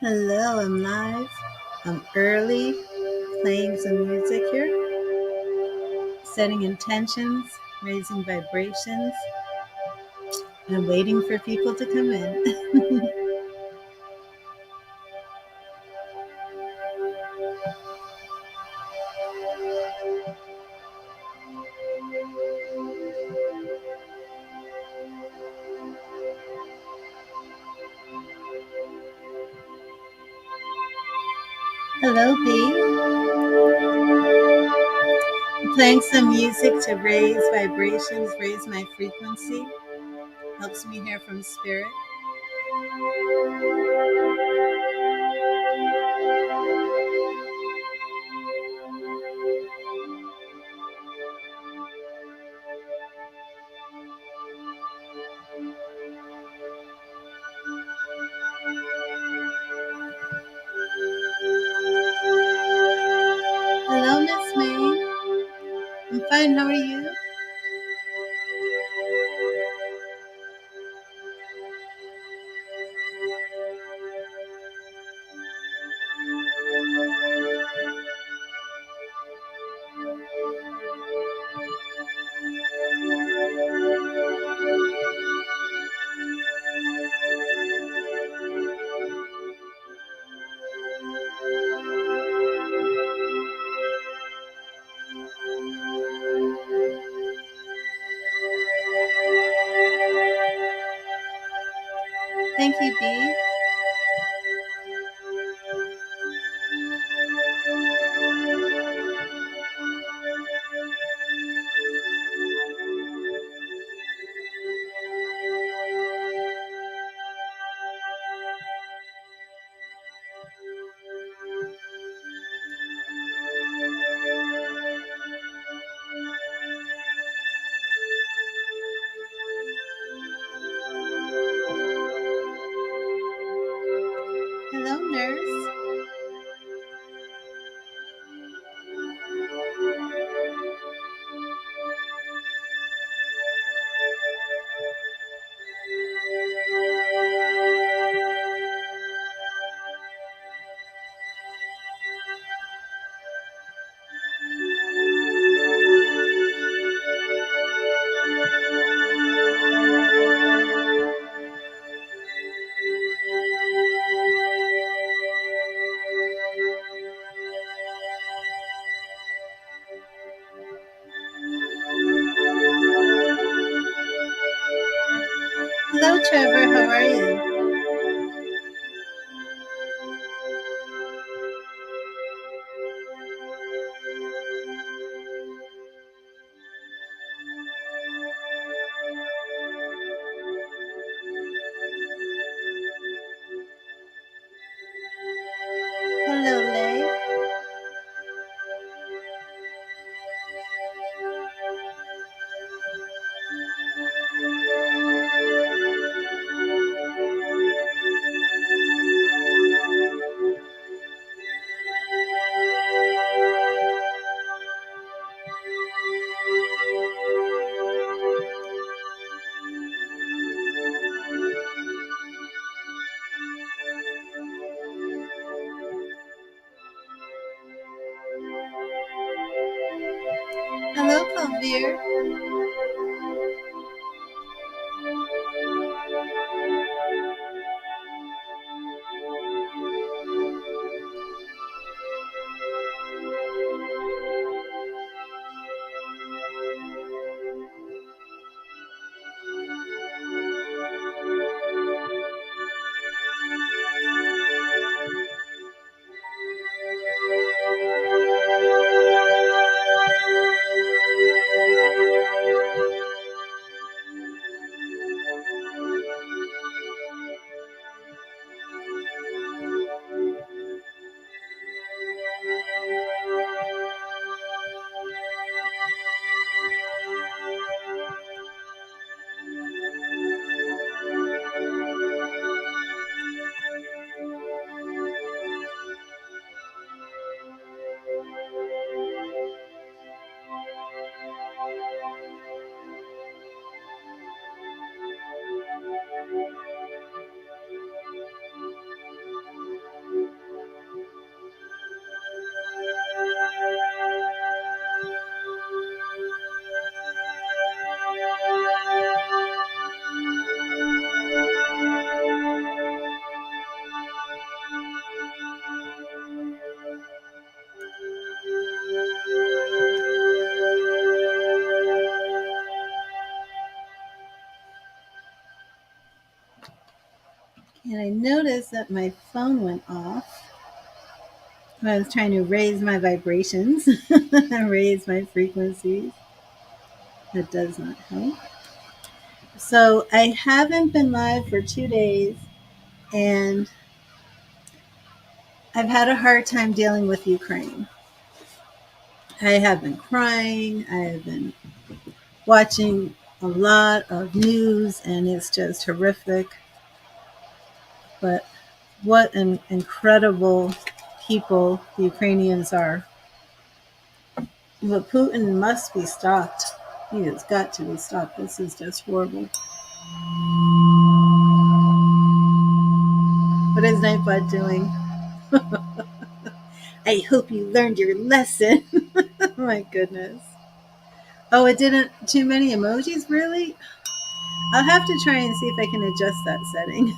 Hello, I'm live. I'm early, playing some music here, setting intentions, raising vibrations, and waiting for people to come in. Hello, B. I'm playing some music to raise vibrations, raise my frequency. Helps me hear from spirit. Hello, Miss May. I'm fine. How are you? Thank you, B. Hello, nurse. Hello, Trevor. How are you? Hello, Lay. Hello, Kalvir. And I noticed that my phone went off. I was trying to raise my vibrations, raise my frequencies. That does not help. So I haven't been live for 2 days, and I've had a hard time dealing with Ukraine. I have been crying. I have been watching a lot of news, and it's just horrific. But what an incredible people the Ukrainians are. But Putin must be stopped. He has got to be stopped. This is just horrible. What is Nightbot doing? I hope you learned your lesson. Oh my goodness. Oh, it didn't. Too many emojis? Really? I'll have to try and see if I can adjust that setting.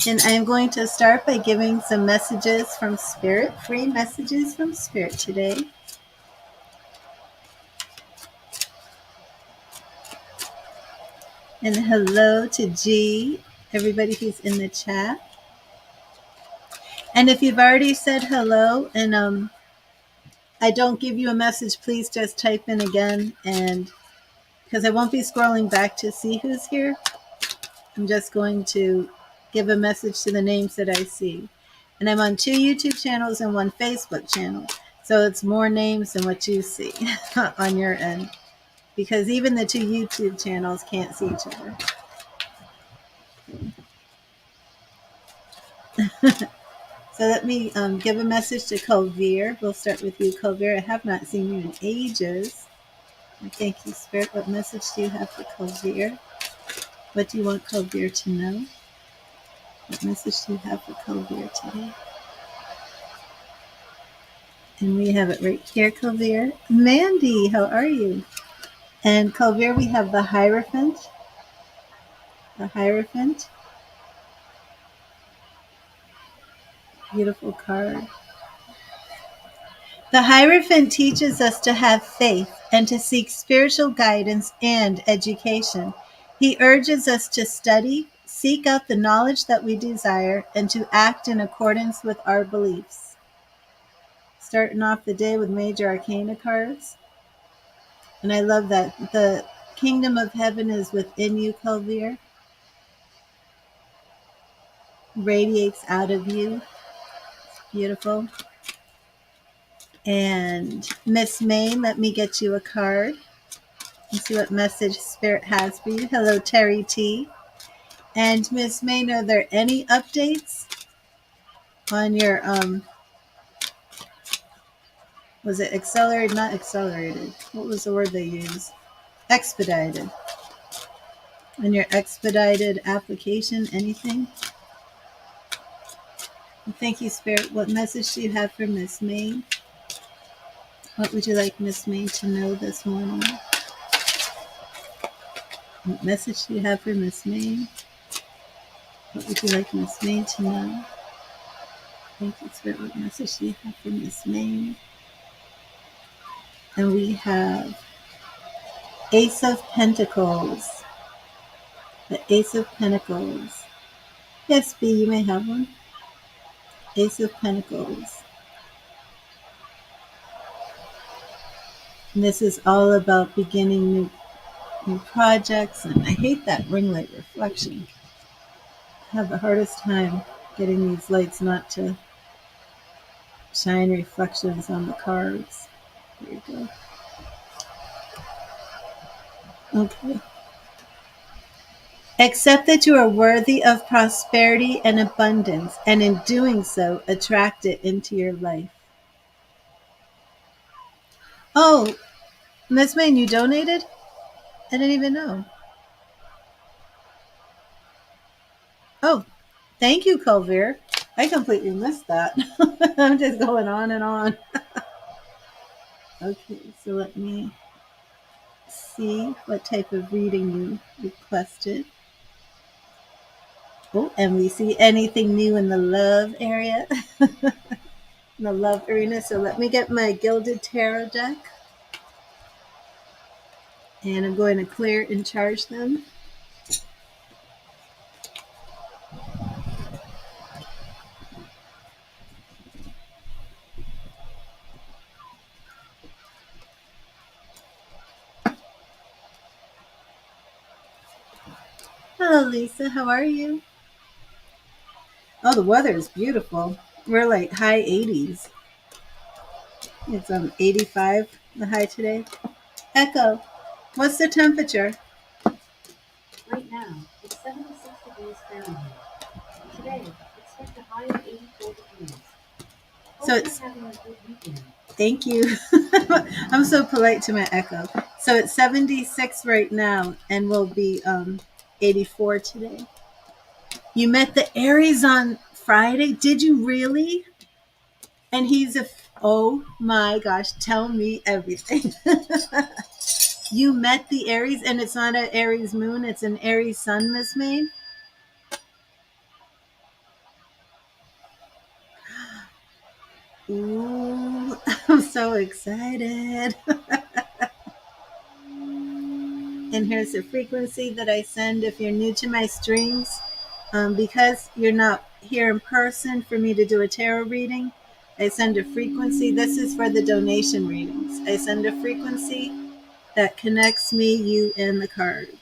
And I'm going to start by giving some messages from Spirit, free messages from Spirit today. And hello to G, everybody who's in the chat. And if you've already said hello and I don't give you a message, please just type in again. And because I won't be scrolling back to see who's here, I'm just going to give a message to the names that I see. And I'm on 2 YouTube channels and 1 Facebook channel. So it's more names than what you see on your end. Because even the 2 YouTube channels can't see each other. So let me give a message to Colvire. We'll start with you, Colvire. I have not seen you in ages. Thank you, Spirit. What message do you have for Colvire? What do you want Colvire to know? What message do you have for Colvire today? And we have it right here, Colvire. Mandy, how are you? And Colvire, we have the Hierophant. The Hierophant. Beautiful card. The Hierophant teaches us to have faith and to seek spiritual guidance and education. He urges us to study, seek out the knowledge that we desire, and to act in accordance with our beliefs. Starting off the day with major arcana cards. And I love that. The kingdom of heaven is within you, Colvire. Radiates out of you. Beautiful. And Miss May, let me get you a card. Let's see what message Spirit has for you. Hello, Terry T. And Miss May, are there any updates on your, was it accelerated, not accelerated? What was the word they used? Expedited. On your expedited application, anything? Well, thank you, Spirit. What message do you have for Miss May? What would you like Miss May to know this morning? What message do you have for Miss May? What would you like Miss May to know? Thank you, Spirit. What message do you have for Miss May? And we have Ace of Pentacles. The Ace of Pentacles. Yes, B, you may have one. Ace of Pentacles. And this is all about beginning new projects. And I hate that ring light reflection. I have the hardest time getting these lights not to shine reflections on the cards. There you go. Okay. Accept that you are worthy of prosperity and abundance, and in doing so, attract it into your life. Oh, Miss Maine, you donated? I didn't even know. Oh, thank you, Colvire. I completely missed that. I'm just going on and on. Okay, so let me see what type of reading you requested. Oh, and we see anything new in the love area, in the love arena. So let me get my Gilded Tarot deck. And I'm going to clear and charge them. Hello, Lisa. How are you? Oh, the weather is beautiful. We're like high 80s. It's 85, the high today. Echo, what's the temperature? Right now, it's 76 degrees Fahrenheit. Today, expect a high of 84 degrees. Hope So you're it's, having a good weekend. thank you. I'm so polite to my Echo. So it's 76 right now and will be 84 today. You met the Aries on Friday? Did you really? And he's oh my gosh, tell me everything. You met the Aries and it's not an Aries moon, it's an Aries sun, Miss Maid? Ooh, I'm so excited. And here's the frequency that I send if you're new to my streams. Because you're not here in person for me to do a tarot reading, I send a frequency. This is for the donation readings. I send a frequency that connects me, you, and the cards.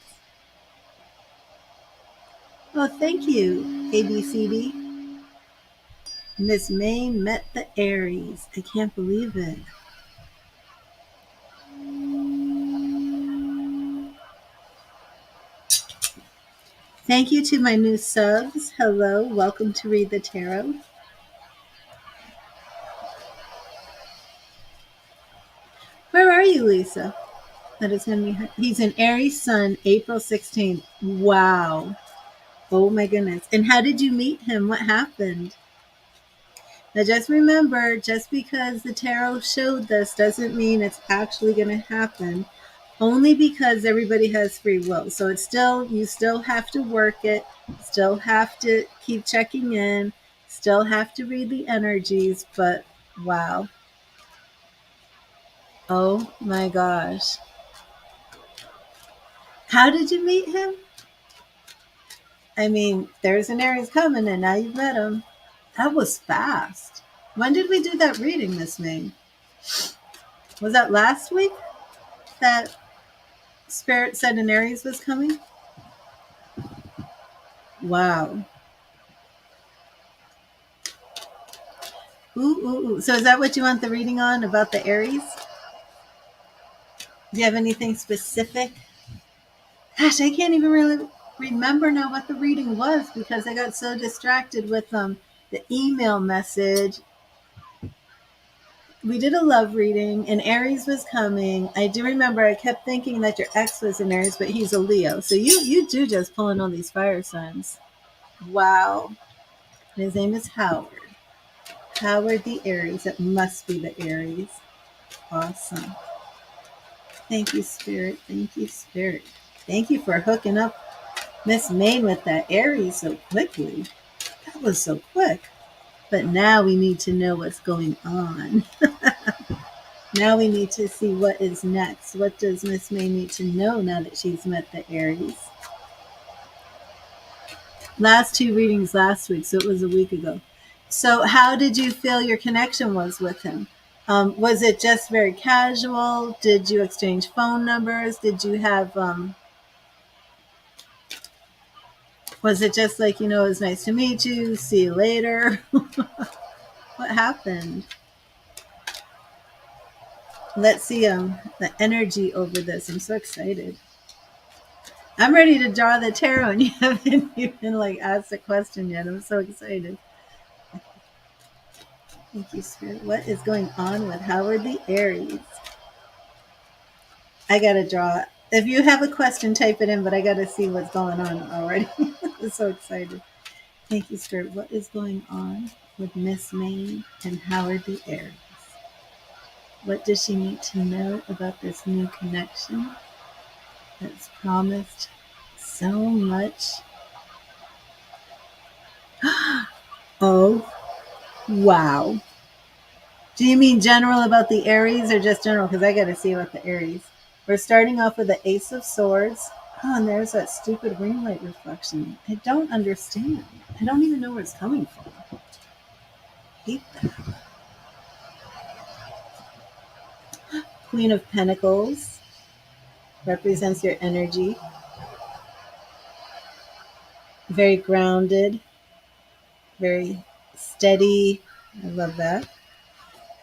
Oh, thank you, ABCD. Miss Maine met the Aries. I can't believe it. Thank you to my new subs. Hello, welcome to Read the Tarot. Where are you, Lisa? That is going to be her. He's an Aries sun, April 16th. Wow. Oh my goodness. And how did you meet him? What happened? Now just remember, just because the tarot showed this doesn't mean it's actually going to happen. Only because everybody has free will. So it's still, you still have to work it, still have to keep checking in, still have to read the energies, but wow. Oh my gosh. How did you meet him? I mean, there's an Aries coming and now you've met him. That was fast. When did we do that reading, Miss May? Was that last week that Spirit said an Aries was coming? Wow. Ooh, ooh, ooh. So is that what you want the reading on, about the Aries? Do you have anything specific? Gosh, I can't even really remember now what the reading was because I got so distracted with the email message. We did a love reading and Aries was coming. I do remember I kept thinking that your ex was an Aries, but he's a Leo. So you do just pulling all these fire signs. Wow. His name is Howard. Howard the Aries. It must be the Aries. Awesome. Thank you, Spirit. Thank you, Spirit. Thank you for hooking up Miss Maine with that Aries so quickly. That was so quick. But now we need to know what's going on. Now we need to see what is next. What does Miss May need to know now that she's met the Aries? Last two readings last week, so it was a week ago. So how did you feel your connection was with him? Was it just very casual? Did you exchange phone numbers? Did you have, was it just like, it was nice to meet you, see you later? What happened? Let's see the energy over this. I'm so excited. I'm ready to draw the tarot and you haven't even asked a question yet. I'm so excited. Thank you, Spirit. What is going on with Howard the Aries? I gotta draw. If you have a question, type it in, but I gotta see what's going on already. I'm so excited. Thank you, Spirit. What is going on with Miss Maine and Howard the Aries? What does she need to know about this new connection? that's promised so much. Oh, wow. Do you mean general about the Aries or just general? Because I got to see about the Aries. We're starting off with the Ace of Swords. Oh, and there's that stupid ring light reflection. I don't understand. I don't even know where it's coming from. I hate that. Queen of Pentacles represents your energy. Very grounded, very steady. I love that.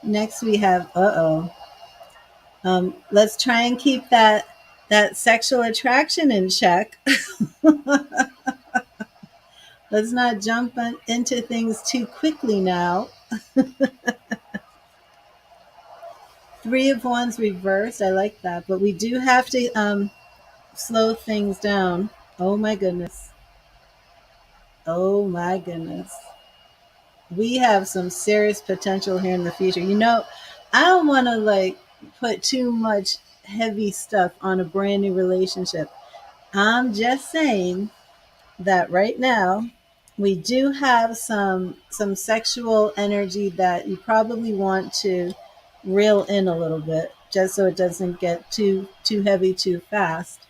Next we have let's try and keep that sexual attraction in check. Let's not jump into things too quickly now. Three of Wands reversed. I like that, but we do have to slow things down. Oh my goodness. Oh my goodness. We have some serious potential here in the future. I don't want to like put too much heavy stuff on a brand new relationship. I'm just saying that right now we do have some sexual energy that you probably want to reel in a little bit just so it doesn't get too heavy too fast.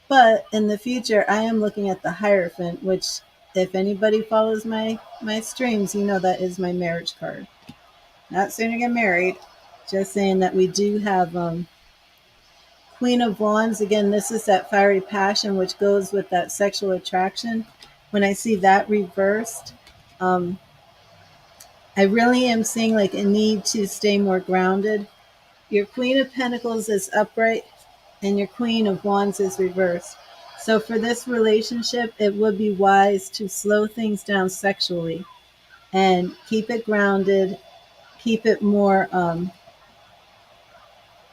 But in the future, I am looking at the Hierophant, which, if anybody follows my streams, that is my marriage card. Not soon to get married. Just saying that we do have Queen of Wands. Again, this is that fiery passion, which goes with that sexual attraction. When I see that reversed, um, I really am seeing like a need to stay more grounded. Your Queen of Pentacles is upright and your Queen of Wands is reversed. So for this relationship, it would be wise to slow things down sexually and keep it grounded, keep it more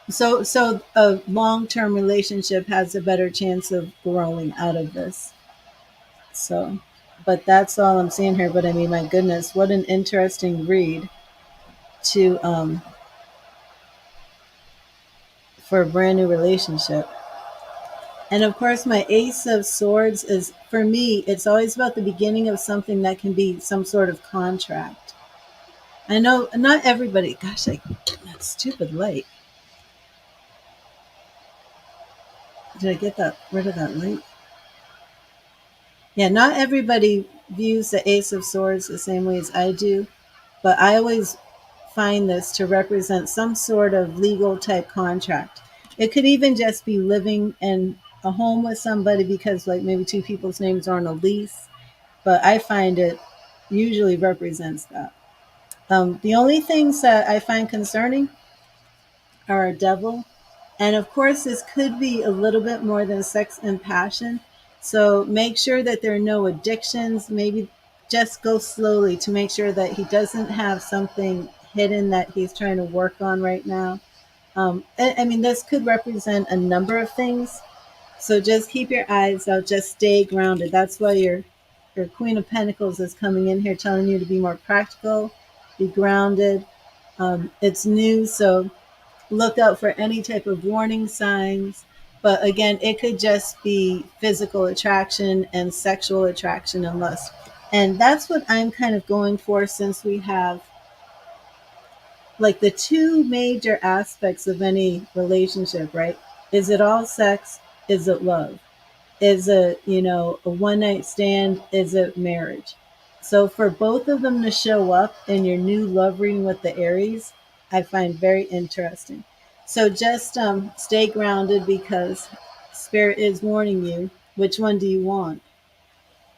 so a long-term relationship has a better chance of growing out of this. So, but that's all I'm seeing here. But I mean, my goodness, what an interesting read to for a brand new relationship. And of course, my Ace of Swords is, for me, it's always about the beginning of something that can be some sort of contract. I know not everybody, gosh, that stupid light. Did I get rid of that light? Yeah, not everybody views the Ace of Swords the same way as I do, but I always find this to represent some sort of legal type contract. It could even just be living in a home with somebody because, like, maybe two people's names are on a lease, but I find it usually represents that. The only things that I find concerning are a devil. And of course, this could be a little bit more than sex and passion. So make sure that there are no addictions. Maybe just go slowly to make sure that he doesn't have something hidden that he's trying to work on right now. I mean, this could represent a number of things. So just keep your eyes out. Just stay grounded. That's why your Queen of Pentacles is coming in here telling you to be more practical, be grounded. It's new, so look out for any type of warning signs. But again, it could just be physical attraction and sexual attraction and lust. And that's what I'm kind of going for, since we have like the two major aspects of any relationship, right? Is it all sex? Is it love? Is it, a one night stand? Is it marriage? So for both of them to show up in your new love reading with the Aries, I find very interesting. So just stay grounded, because Spirit is warning you. Which one do you want?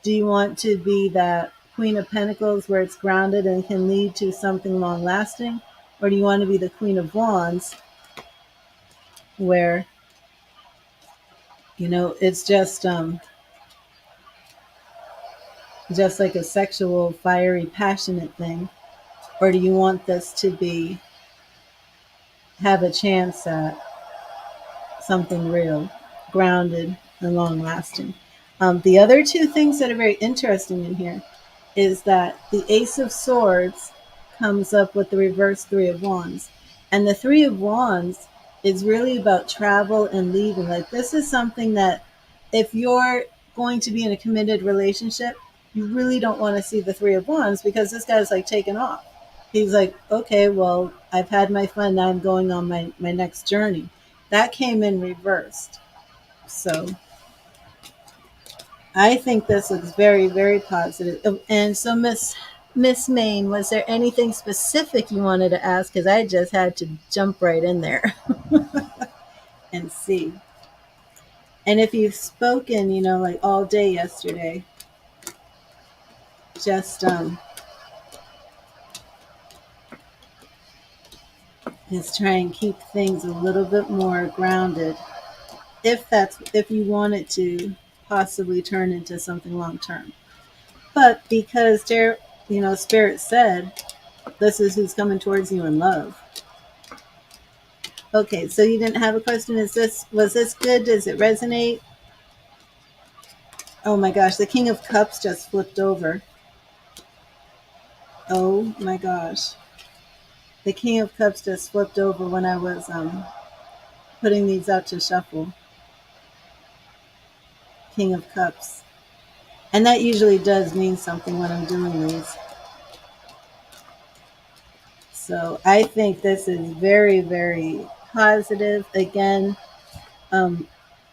Do you want to be that Queen of Pentacles where it's grounded and can lead to something long lasting? Or do you want to be the Queen of Wands where, it's just like a sexual, fiery, passionate thing? Or do you want this to be, have a chance at something real, grounded, and long lasting? The other two things that are very interesting in here is that the Ace of Swords comes up with the reverse Three of Wands. And the Three of Wands It's really about travel and leaving. Like, this is something that if you're going to be in a committed relationship, you really don't want to see the Three of Wands, because this guy's like taking off. He's like, okay, well, I've had my fun. Now I'm going on my next journey. That came in reversed. So I think this looks very, very positive. And so, Miss Maine, was there anything specific you wanted to ask? Because I just had to jump right in there and see. And if you've spoken, like all day yesterday, just try and keep things a little bit more grounded. If you want it to possibly turn into something long term. But because Spirit said this is who's coming towards you in love. Okay, so you didn't have a question. Was this good? Does it resonate? Oh my gosh, the King of Cups just flipped over. Oh my gosh. The King of Cups just flipped over when I was putting these out to shuffle. King of Cups. And that usually does mean something when I'm doing these. So I think this is very, very positive. Again,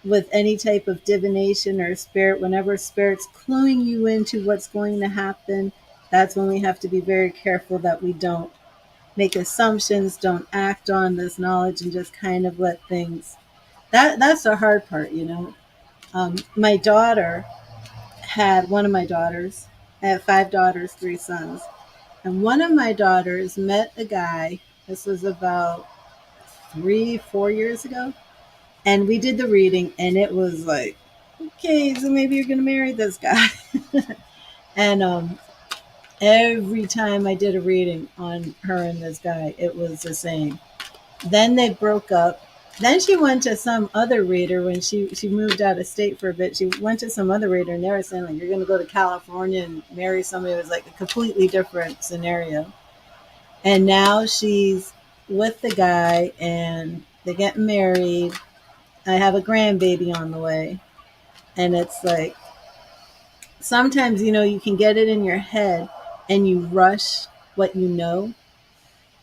with any type of divination or spirit, whenever spirit's cluing you into what's going to happen, that's when we have to be very careful that we don't make assumptions, don't act on this knowledge, and just kind of let things. That's the hard part, my daughter had one of my daughters. I have 5 daughters, 3 sons, and one of my daughters met a guy. This was about 3, 4 years ago, and we did the reading, and it was like, okay, so maybe you're gonna marry this guy. And every time I did a reading on her and this guy, it was the same. Then they broke up. Then she went to some other reader when she moved out of state for a bit. She went to some other reader, and they were saying, like, you're going to go to California and marry somebody. It was like a completely different scenario. And now she's with the guy, and they're getting married. I have a grandbaby on the way. And it's like, sometimes, you can get it in your head and you rush what you know.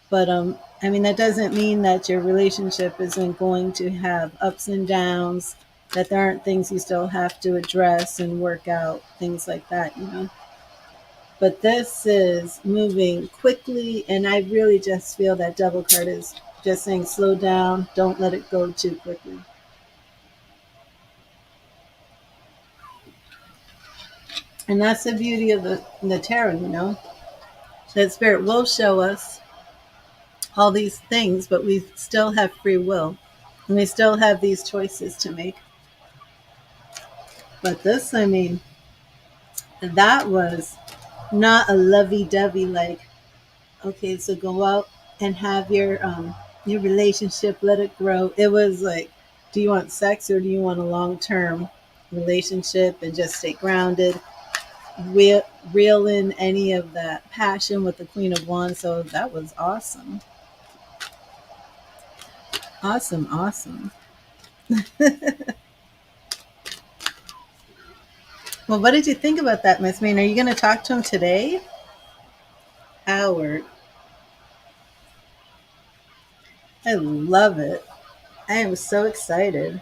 But I mean, that doesn't mean that your relationship isn't going to have ups and downs, that there aren't things you still have to address and work out, things like that. But this is moving quickly, and I really just feel that Devil card is just saying slow down, don't let it go too quickly. And that's the beauty of the tarot, that Spirit will show us all these things, but we still have free will, and we still have these choices to make. But this, I mean, that was not a lovey-dovey, like, okay, so go out and have your relationship, let it grow. It was like, do you want sex or do you want a long-term relationship, and just stay grounded, reel in any of that passion with the Queen of Wands. So that was awesome. Awesome. Well, what did you think about that, Miss Main? Are you going to talk to him today? Howard. I love it. I am so excited.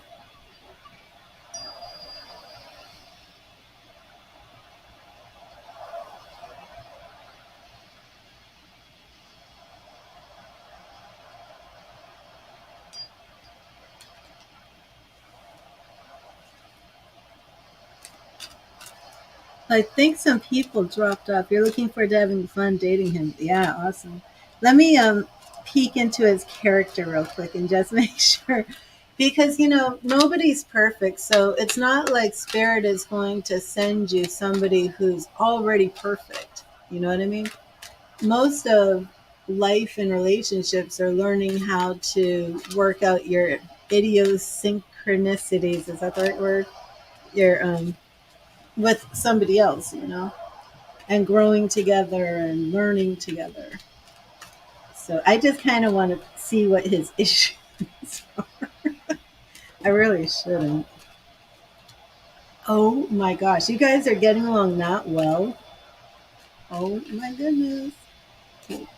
I think some people dropped off. You're looking forward to having fun dating him. Yeah, awesome. Let me peek into his character real quick and just make sure, because nobody's perfect. So it's not like Spirit is going to send you somebody who's already perfect. You know what I mean? Most of life and relationships are learning how to work out your idiosyncronicities. Is that the right word? Your with somebody else, and growing together and learning together. So I just kind of want to see what his issue I really shouldn't. Oh my gosh, you guys are getting along not well. Oh my goodness.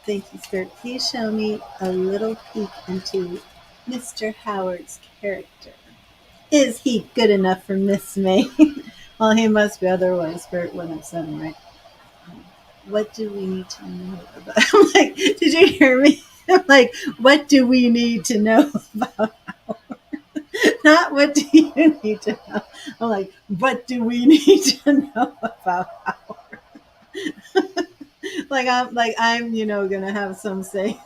Thank you, Spirit. Please show me a little peek into Mr. Howard's character. Is he good enough for Miss May? Well, he must be, otherwise Spirit wouldn't have sent him, right? What do we need to know about? I'm like, did you hear me? I'm like, what do we need to know about? Not what do you need to know? I'm like, what do we need to know about? Like I'm gonna have some say.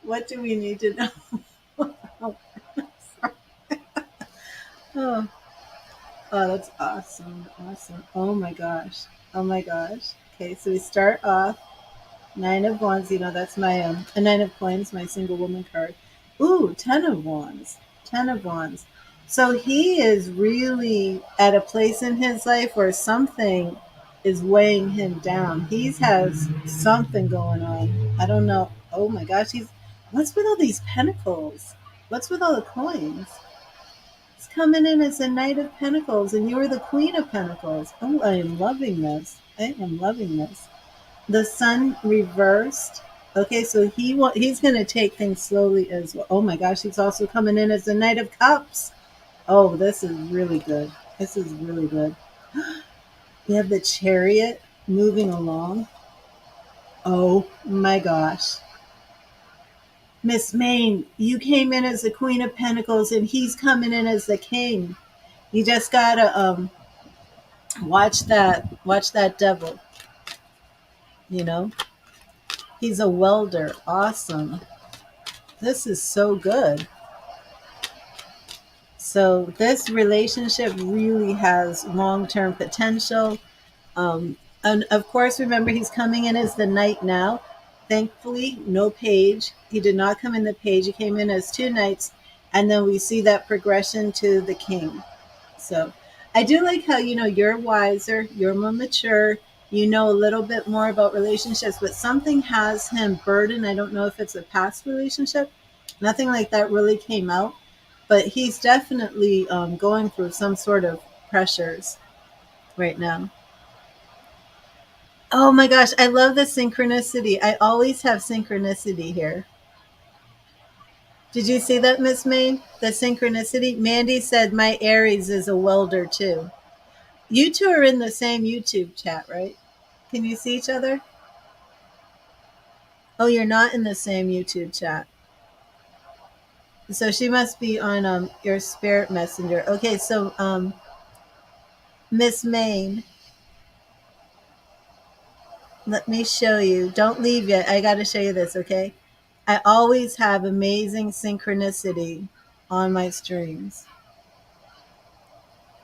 What do we need to know? Oh, oh, that's awesome. Awesome. Oh my gosh. Oh my gosh. Okay, so we start off Nine of Wands. That's my a Nine of Coins, my single woman card. Ooh, Ten of Wands. Ten of Wands. So he is really at a place in his life where something is weighing him down. He has something going on. I don't know. Oh my gosh, what's with all these pentacles? What's with all the coins? It's coming in as a Knight of Pentacles, and you're the Queen of Pentacles. Oh, I am loving this. I am loving this. The Sun reversed. Okay, so he's going to take things slowly as well. Oh my gosh, he's also coming in as the Knight of Cups. Oh, this is really good. This is really good. We have the Chariot moving along. Oh my gosh. Miss Maine, you came in as the Queen of Pentacles, and he's coming in as the King. You just gotta watch that devil. You know, he's a welder. Awesome. This is so good. So this relationship really has long-term potential. And of course, remember, he's coming in as the knight now. Thankfully, no page. He did not come in the page. He came in as two knights, and then we see that progression to the king. So I do like how, you're wiser, you're more mature, you know a little bit more about relationships, but something has him burdened. I don't know if it's a past relationship. Nothing like that really came out, but he's definitely going through some sort of pressures right now. Oh my gosh, I love the synchronicity. I always have synchronicity here. Did you see that, Miss May? The synchronicity? Mandy said my Aries is a welder too. You two are in the same YouTube chat, right? Can you see each other? Oh, you're not in the same YouTube chat. So she must be on your spirit messenger. Okay, so Miss Maine, let me show you. Don't leave yet. I got to show you this, okay? I always have amazing synchronicity on my streams.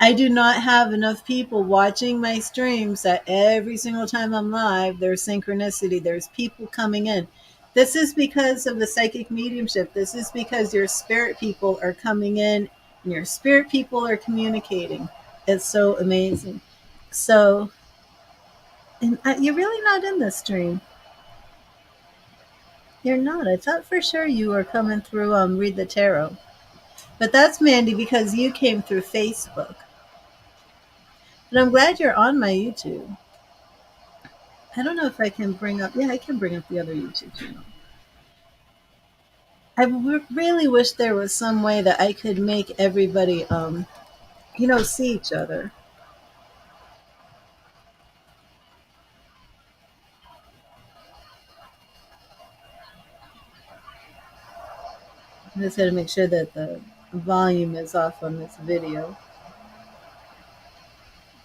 I do not have enough people watching my streams that every single time I'm live, there's synchronicity. There's people coming in. This is because of the psychic mediumship. This is because your spirit people are coming in and your spirit people are communicating. It's so amazing. So, and you're really not in this stream. You're not. I thought for sure you were coming through Read the Tarot. But that's Mandy because you came through Facebook. But I'm glad you're on my YouTube. I don't know if I can bring up. Yeah, I can bring up the other YouTube channel. I really wish there was some way that I could make everybody, see each other. I just got to make sure that the volume is off on this video.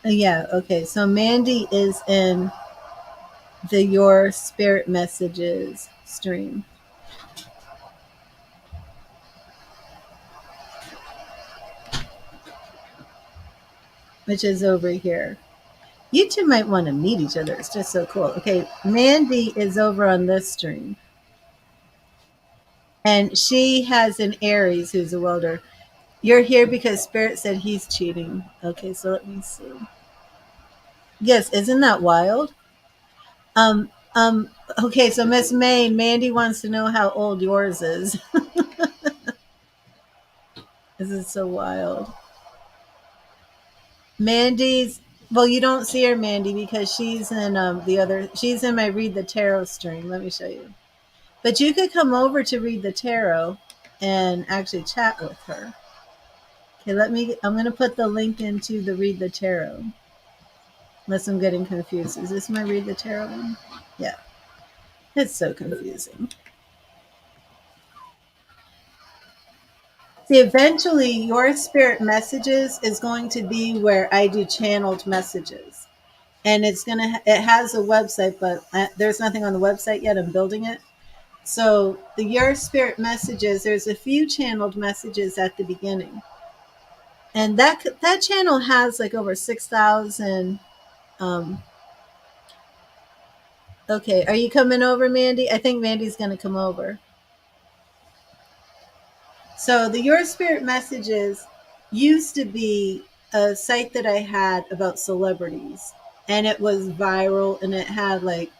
Yeah, okay. So Mandy is in the Your Spirit Messages stream, which is over here. You two might want to meet each other. It's just so cool. Okay, Mandy is over on this stream. And she has an Aries who's a welder. You're here because Spirit said he's cheating. Okay, so let me see. Yes, isn't that wild? Um, okay, so Miss Maine, Mandy wants to know how old yours is. This is so wild. Mandy's, well, you don't see her, Mandy, because she's in the other, she's in my Read the Tarot stream. Let me show you. But you could come over to Read the Tarot and actually chat with her. Okay, I'm going to put the link into the Read the Tarot. Unless I'm getting confused. Is this my Read the Tarot one? Yeah. It's so confusing. See, eventually, your spirit messages is going to be where I do channeled messages. And it has a website, but there's nothing on the website yet. I'm building it. So the your spirit messages, there's a few channeled messages at the beginning. And that channel has like over 6,000. Okay, are you coming over, Mandy? I think Mandy's going to come over. So the Your Spirit Messages used to be a site that I had about celebrities, and it was viral, and it had like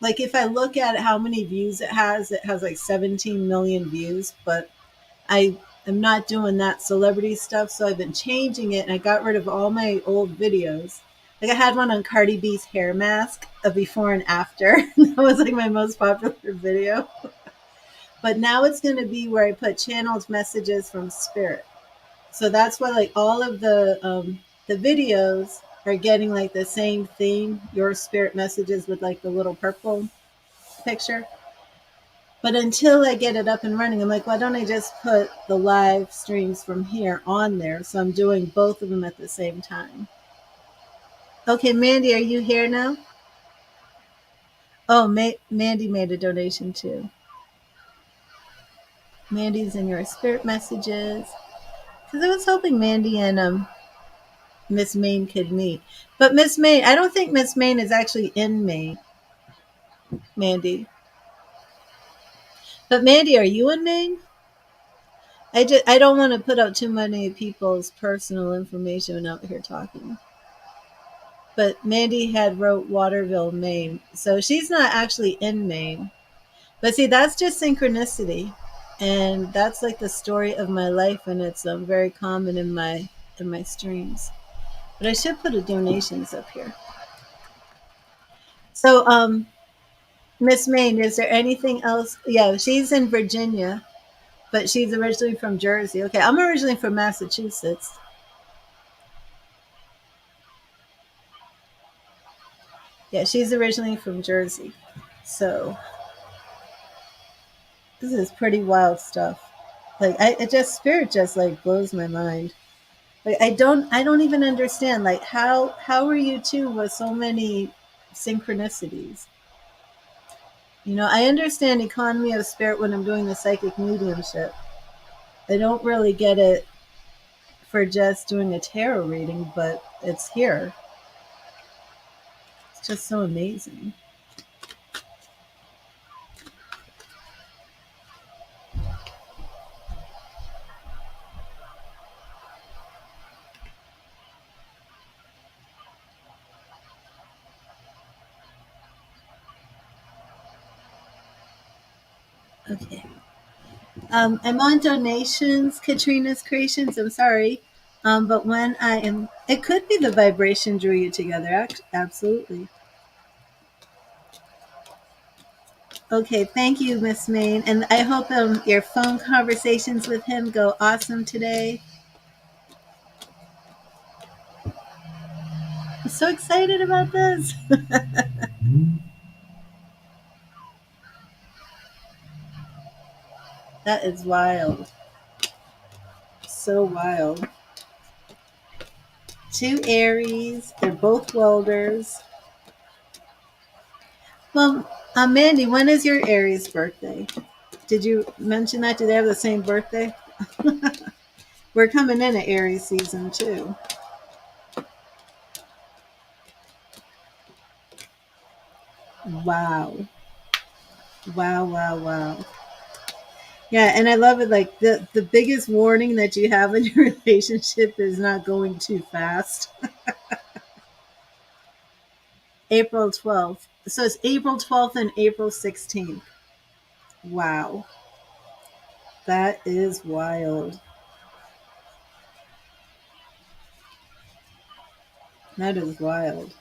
if I look at how many views it has like 17 million views, but I am not doing that celebrity stuff, so I've been changing it, and I got rid of all my old videos. Like I had one on Cardi B's hair mask, a before and after. That was like my most popular video. But now it's going to be where I put channeled messages from spirit. So that's why like all of the videos are getting like the same theme, your spirit messages with like the little purple picture. But until I get it up and running, I'm like, why don't I just put the live streams from here on there? So I'm doing both of them at the same time. Okay, Mandy, are you here now? Oh, Mandy made a donation too. Mandy's in your spirit messages. Because I was hoping Mandy and Miss Maine could meet. But Miss Maine, I don't think Miss Maine is actually in Maine, Mandy. But Mandy, are you in Maine? I don't want to put out too many people's personal information out here talking. But Mandy had wrote Waterville, Maine. So she's not actually in Maine. But see, that's just synchronicity. And that's like the story of my life, and it's very common in my streams. But I should put a donations up here. So Miss Maine, is there anything else? Yeah, she's in Virginia, but she's originally from Jersey. Okay, I'm originally from Massachusetts. Yeah, she's originally from Jersey. So this is pretty wild stuff. Like it just spirit just like blows my mind. Like I don't even understand like how are you two with so many synchronicities? You know, I understand economy of spirit when I'm doing the psychic mediumship. I don't really get it for just doing a tarot reading, but it's here. It's just so amazing. Okay. I'm on donations, Katrina's Creations. I'm sorry. But when I am, it could be the vibration drew you together. Absolutely. Okay. Thank you, Miss Maine. And I hope your phone conversations with him go awesome today. I'm so excited about this. That is wild. So wild. Two Aries. They're both welders. Well, Mandy, when is your Aries birthday? Did you mention that? Do they have the same birthday? We're coming in at Aries season too. Wow. Wow, wow, wow. Yeah, and I love it. Like the biggest warning that you have in your relationship is not going too fast. April 12th. So it's April 12th and April 16th. Wow. That is wild. That is wild.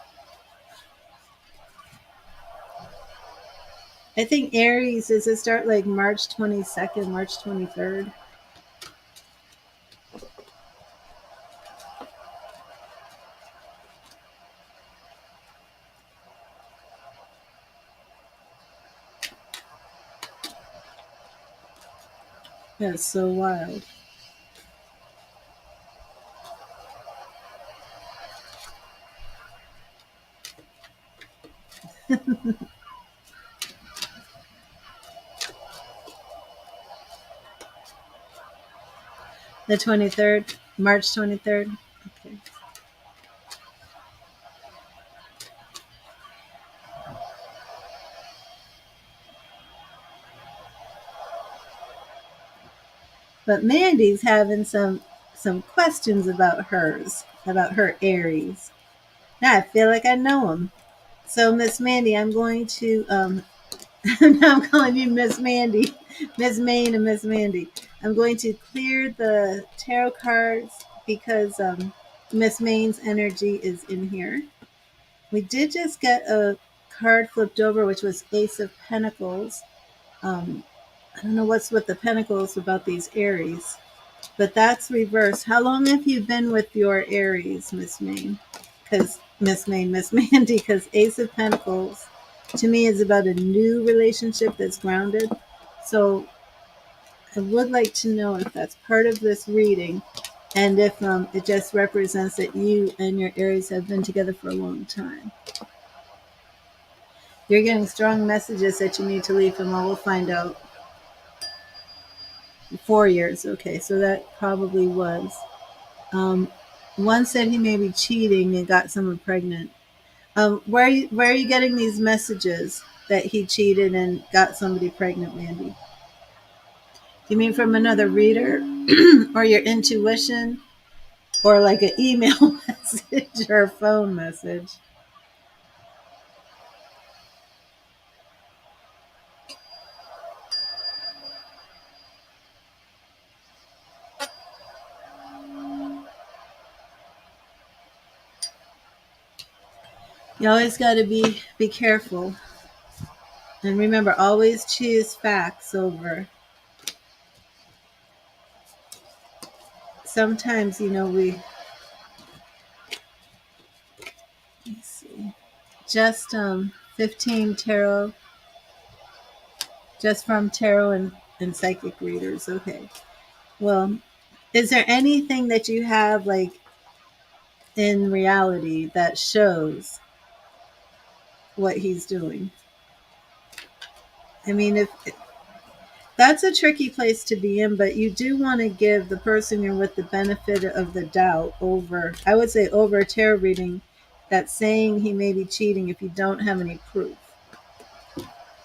I think Aries, does it start like March 22nd, March 23rd? That's so wild. The 23rd, March 23rd. Okay. But Mandy's having some questions about about her Aries. Now I feel like I know him. So Miss Mandy, I'm going to now I'm calling you Miss Mandy, Miss Maine and Miss Mandy. I'm going to clear the tarot cards because Miss Maine's energy is in here. We did just get a card flipped over, which was Ace of Pentacles. I don't know what's with the Pentacles about these Aries, but that's reversed. How long have you been with your Aries, Miss Maine? Because Miss Maine, Miss Mandy, because Ace of Pentacles to me is about a new relationship that's grounded. So I would like to know if that's part of this reading and if it just represents that you and your Aries have been together for a long time. You're getting strong messages that you need to leave him. Well, we'll find out. 4 years. Okay, so that probably was. Um, one said he may be cheating and got someone pregnant. Where are you getting these messages that he cheated and got somebody pregnant, Mandy? You mean from another reader, or your intuition, or like an email message or a phone message? You always got to be careful, and remember, always choose facts over. Sometimes, we. Let me see. Just 15 tarot, just from tarot and psychic readers. Okay. Well, is there anything that you have like in reality that shows what he's doing? I mean, if that's a tricky place to be in, but you do want to give the person you're with the benefit of the doubt over, I would say, over a tarot reading that's saying he may be cheating if you don't have any proof.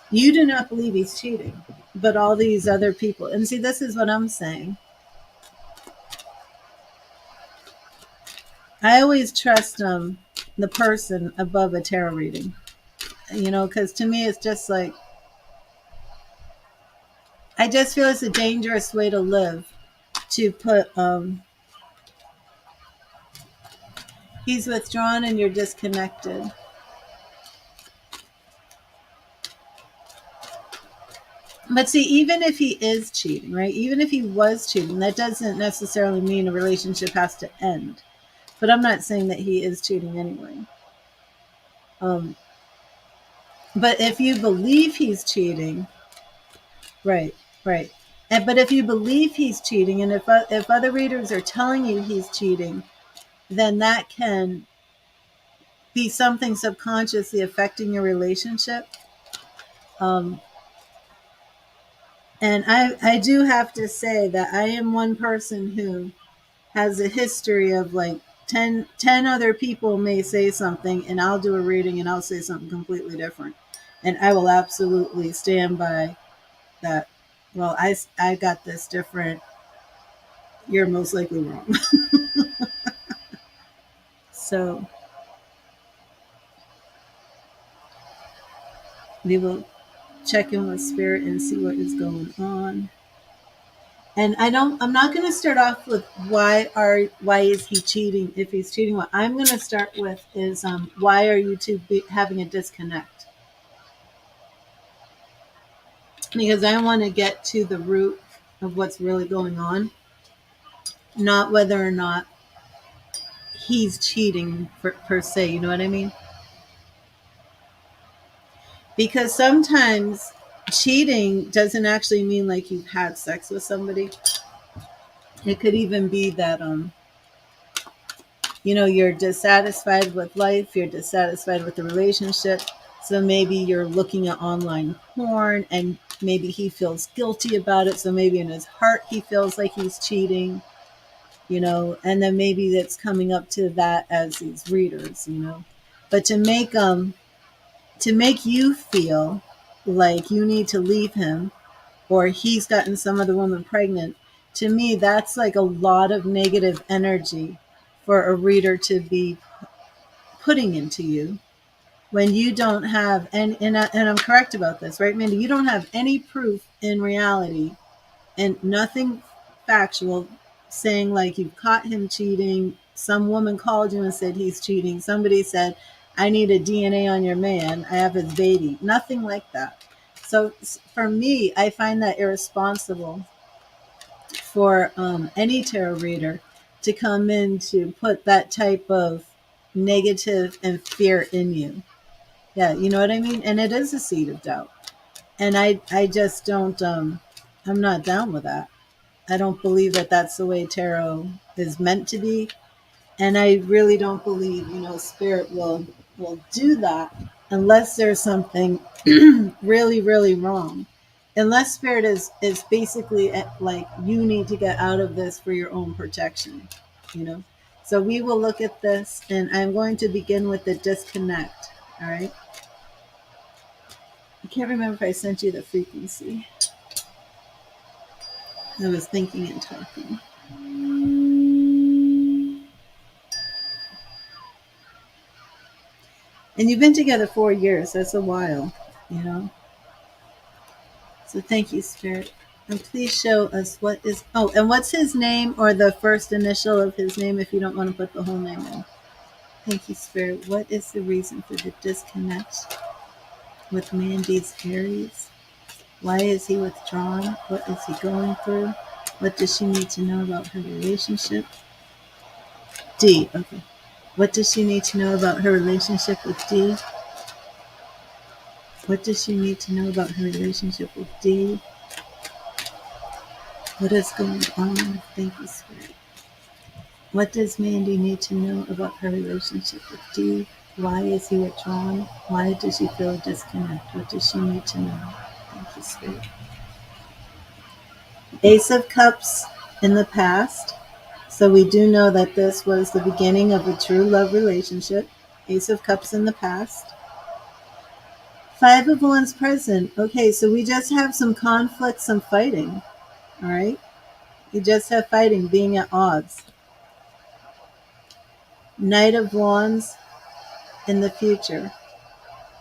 You do not believe he's cheating, but all these other people, and see, this is what I'm saying. I always trust the person above a tarot reading, because to me it's just like, I just feel it's a dangerous way to live, to put he's withdrawn and you're disconnected. But see, even if he is cheating, right? Even if he was cheating, that doesn't necessarily mean a relationship has to end. But I'm not saying that he is cheating anyway. But if you believe he's cheating, right, right. But if you believe he's cheating, and if other readers are telling you he's cheating, then that can be something subconsciously affecting your relationship. And I do have to say that I am one person who has a history of like 10 other people may say something, and I'll do a reading and I'll say something completely different. And I will absolutely stand by that. Well, I got this different. You're most likely wrong. So We will check in with spirit and see what is going on. And I'm not going to start off with why is he cheating? If he's cheating, what I'm going to start with is why are you two having a disconnect? Because I want to get to the root of what's really going on, not whether or not he's cheating per se. You know what I mean? Because sometimes cheating doesn't actually mean like you've had sex with somebody. It could even be that you're dissatisfied with life, you're dissatisfied with the relationship. So maybe you're looking at online porn and maybe he feels guilty about it. So maybe in his heart he feels like he's cheating, and then maybe that's coming up to that as these readers. But to make you feel like you need to leave him or he's gotten some other woman pregnant, to me that's like a lot of negative energy for a reader to be putting into you when you don't have and I'm correct about this, right, Mandy? You don't have any proof in reality and nothing factual saying like you've caught him cheating. Some woman called you and said he's cheating. Somebody said, I need a DNA on your man. I have his baby. Nothing like that. So for me, I find that irresponsible for any tarot reader to come in to put that type of negative and fear in you. Yeah, you know what I mean? And it is a seed of doubt. And I just don't, I'm not down with that. I don't believe that that's the way tarot is meant to be. And I really don't believe, spirit will do that unless there's something really, really wrong. Unless spirit is basically like you need to get out of this for your own protection, you know. So we will look at this, and I'm going to begin with the disconnect. All right. I can't remember if I sent you the frequency. I was thinking and talking. And you've been together 4 years. That's a while. So thank you, Spirit. And please show us and what's his name or the first initial of his name if you don't want to put the whole name in. Thank you, Spirit. What is the reason for the disconnect with Mandy's Aries? Why is he withdrawn? What is he going through? What does she need to know about her relationship? D. Okay. What does she need to know about her relationship with D? What does she need to know about her relationship with D? What is going on? Thank you, Spirit. What does Mandy need to know about her relationship with D? Why is he withdrawn? Why does she feel a disconnect? What does she need to know? Thank you, Spirit. Ace of Cups in the past. So we do know that this was the beginning of a true love relationship. Ace of Cups in the past. Five of Wands present. Okay, so we just have some conflict, some fighting. All right. You just have fighting, being at odds. Knight of Wands in the future.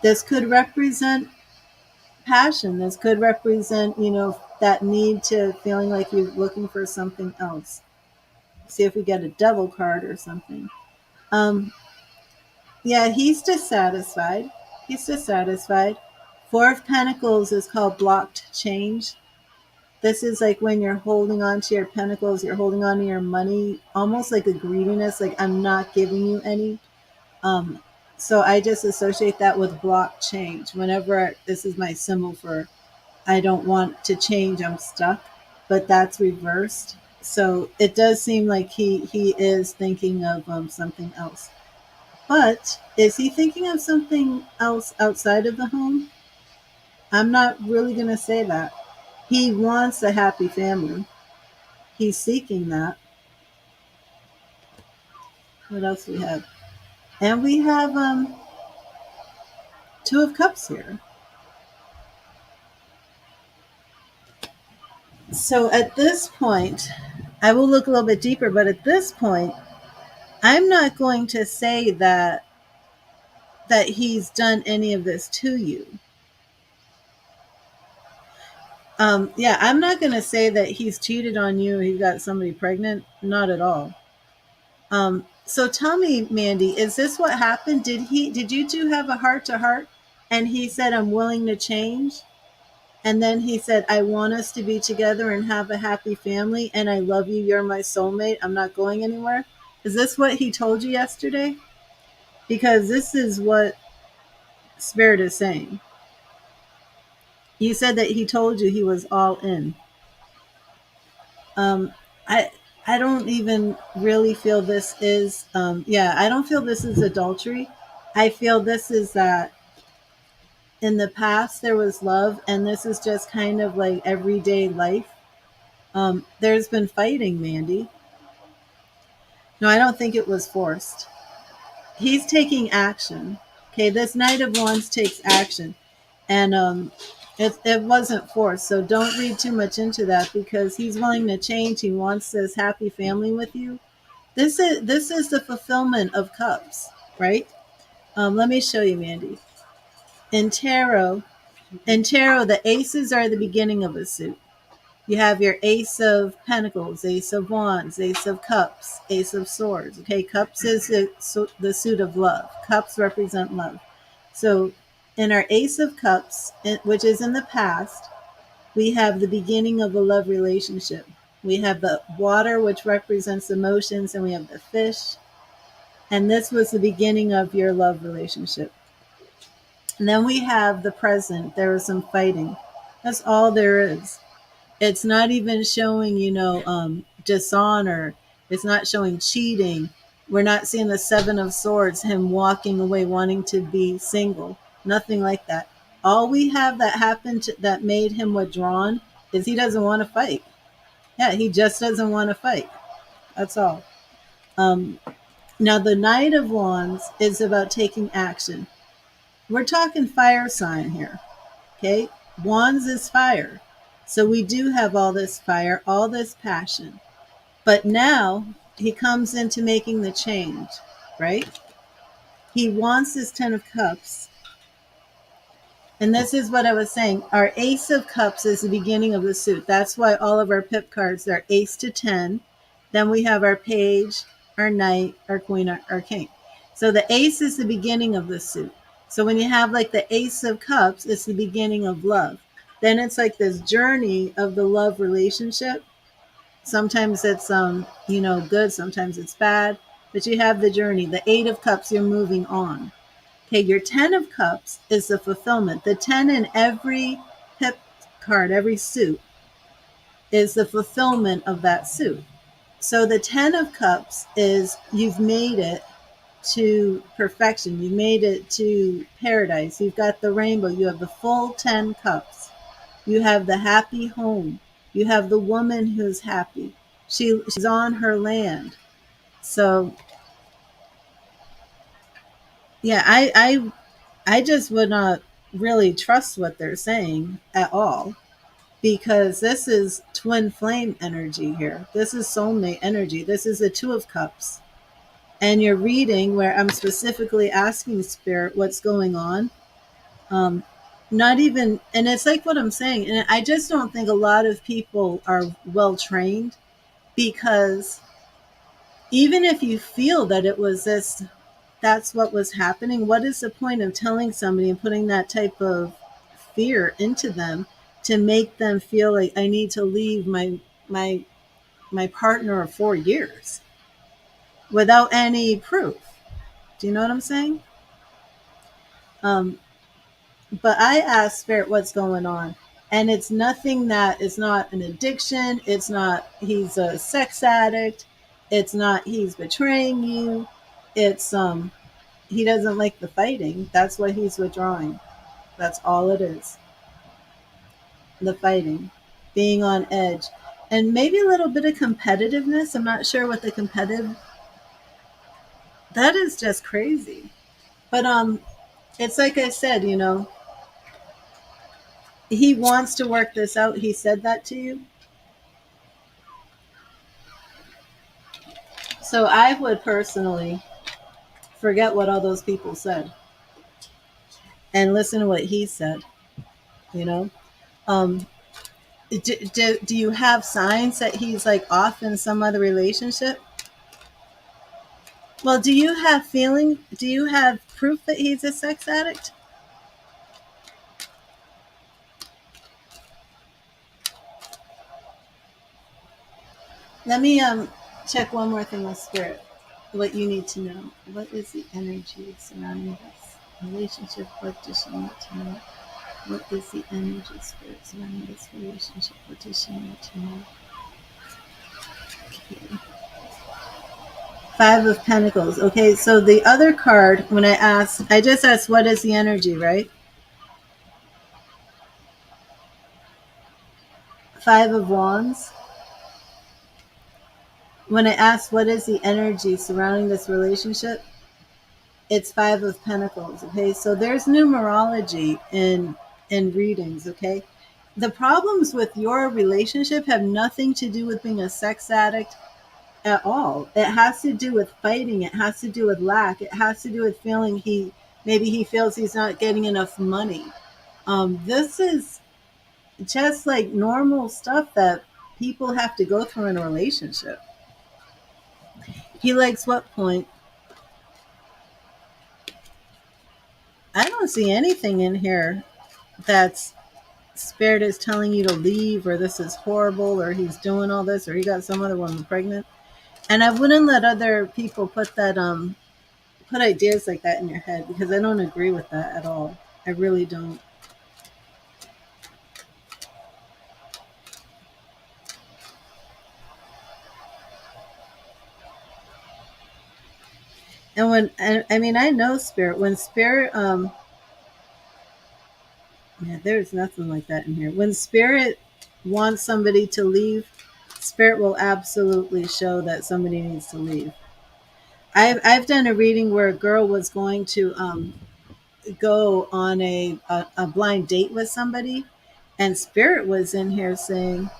This could represent passion. This could represent, that need to feeling like you're looking for something else. See if we get a devil card or something. Yeah, he's dissatisfied. He's dissatisfied. Four of Pentacles is called blocked change. This is like when you're holding on to your pentacles, you're holding on to your money, almost like a greediness, like I'm not giving you any. So I just associate that with block change. Whenever this is my symbol for I don't want to change, I'm stuck, but that's reversed. So it does seem like he is thinking of something else. But is he thinking of something else outside of the home? I'm not really going to say that. He wants a happy family. He's seeking that. What else we have? And we have Two of Cups here. So at this point, I will look a little bit deeper, but at this point, I'm not going to say that he's done any of this to you. Yeah, I'm not going to say that he's cheated on you. He got somebody pregnant. Not at all. So tell me, Mandy, is this what happened? Did you two have a heart to heart? And he said, I'm willing to change. And then he said, I want us to be together and have a happy family. And I love you. You're my soulmate. I'm not going anywhere. Is this what he told you yesterday? Because this is what Spirit is saying. You said that he told you he was all in. Um, I I don't even really feel this is yeah, I don't feel this is adultery. I feel this is that in the past there was love, and this is just kind of like everyday life. There's been fighting, Mandy. No, I don't think it was forced. He's taking action. Okay, this Knight of Wands takes action, and it wasn't forced. So don't read too much into that, because he's willing to change. He wants this happy family with you. This is the fulfillment of cups, right? Let me show you, Mandy. In tarot, the aces are the beginning of a suit. You have your Ace of Pentacles, Ace of Wands, Ace of Cups, Ace of Swords. Okay, Cups is the suit of love. Cups represent love. So in our Ace of Cups, which is in the past, we have the beginning of a love relationship. We have the water, which represents emotions, and we have the fish. And this was the beginning of your love relationship. And then we have the present. There was some fighting. That's all there is. It's not even showing, dishonor. It's not showing cheating. We're not seeing the Seven of Swords, him walking away wanting to be single. Nothing like that. All we have that happened that made him withdrawn is he doesn't want to fight. Yeah, he just doesn't want to fight. That's all. Um, Now, the Knight of Wands is about taking action. We're talking fire sign here. Okay, Wands is fire. So we do have all this fire, all this passion. But now he comes into making the change, right? He wants this 10 of Cups. And this is what I was saying. Our Ace of Cups is the beginning of the suit. That's why all of our pip cards are Ace to 10. Then we have our Page, our Knight, our Queen, our King. So the Ace is the beginning of the suit. So when you have like the Ace of Cups, it's the beginning of love. Then it's like this journey of the love relationship. Sometimes it's good, sometimes it's bad, but you have the journey. The 8 of Cups, you're moving on. Okay, your 10 of Cups is the fulfillment. The 10 in every pip card, every suit, is the fulfillment of that suit. So the 10 of Cups is you've made it to perfection. You made it to paradise. You've got the rainbow. You have the full 10 cups. You have the happy home. You have the woman who's happy. She's on her land. So yeah, I just would not really trust what they're saying at all, because this is twin flame energy here. This is soulmate energy. This is the 2 of Cups. And you're reading where I'm specifically asking Spirit what's going on. Not even, and it's like what I'm saying. And I just don't think a lot of people are well trained, because even if you feel that it was this, that's what was happening, what is the point of telling somebody and putting that type of fear into them to make them feel like I need to leave my my partner of 4 years without any proof? Do you know what I'm saying? um, but I ask Spirit what's going on, and it's nothing, that is not an addiction. It's not he's a sex addict. It's not he's betraying you. It's he doesn't like the fighting. That's why he's withdrawing. That's all it is. The fighting, being on edge, and maybe a little bit of competitiveness. I'm not sure what the competitive. That is just crazy. But it's like I said, he wants to work this out. He said that to you. So I would personally forget what all those people said and listen to what he said, you know? Um, Do you have signs that he's like off in some other relationship? Well, do you have feeling? Do you have proof that he's a sex addict? Let me check one more thing with spirit. What you need to know. What is the energy surrounding this relationship? What does she need to know? What is the energy spirit surrounding this relationship? What does she need to know? Okay. Five of Pentacles. Okay, so the other card, when I just asked what is the energy, right? Five of Wands. When I asked what is the energy surrounding this relationship, it's Five of Pentacles. Okay, so there's numerology in readings. Okay, the problems with your relationship have nothing to do with being a sex addict at all. It has to do with fighting. It has to do with lack. It has to do with feeling maybe he feels he's not getting enough money. This is just like normal stuff that people have to go through in a relationship. He likes what point? I don't see anything in here that's spirit is telling you to leave, or this is horrible, or he's doing all this, or he got some other woman pregnant. And I wouldn't let other people put ideas like that in your head, because I don't agree with that at all. I really don't. And I mean, I know spirit, when spirit yeah, there's nothing like that in here. When spirit wants somebody to leave, spirit will absolutely show that somebody needs to leave. I've done a reading where a girl was going to go on a blind date with somebody, and spirit was in here saying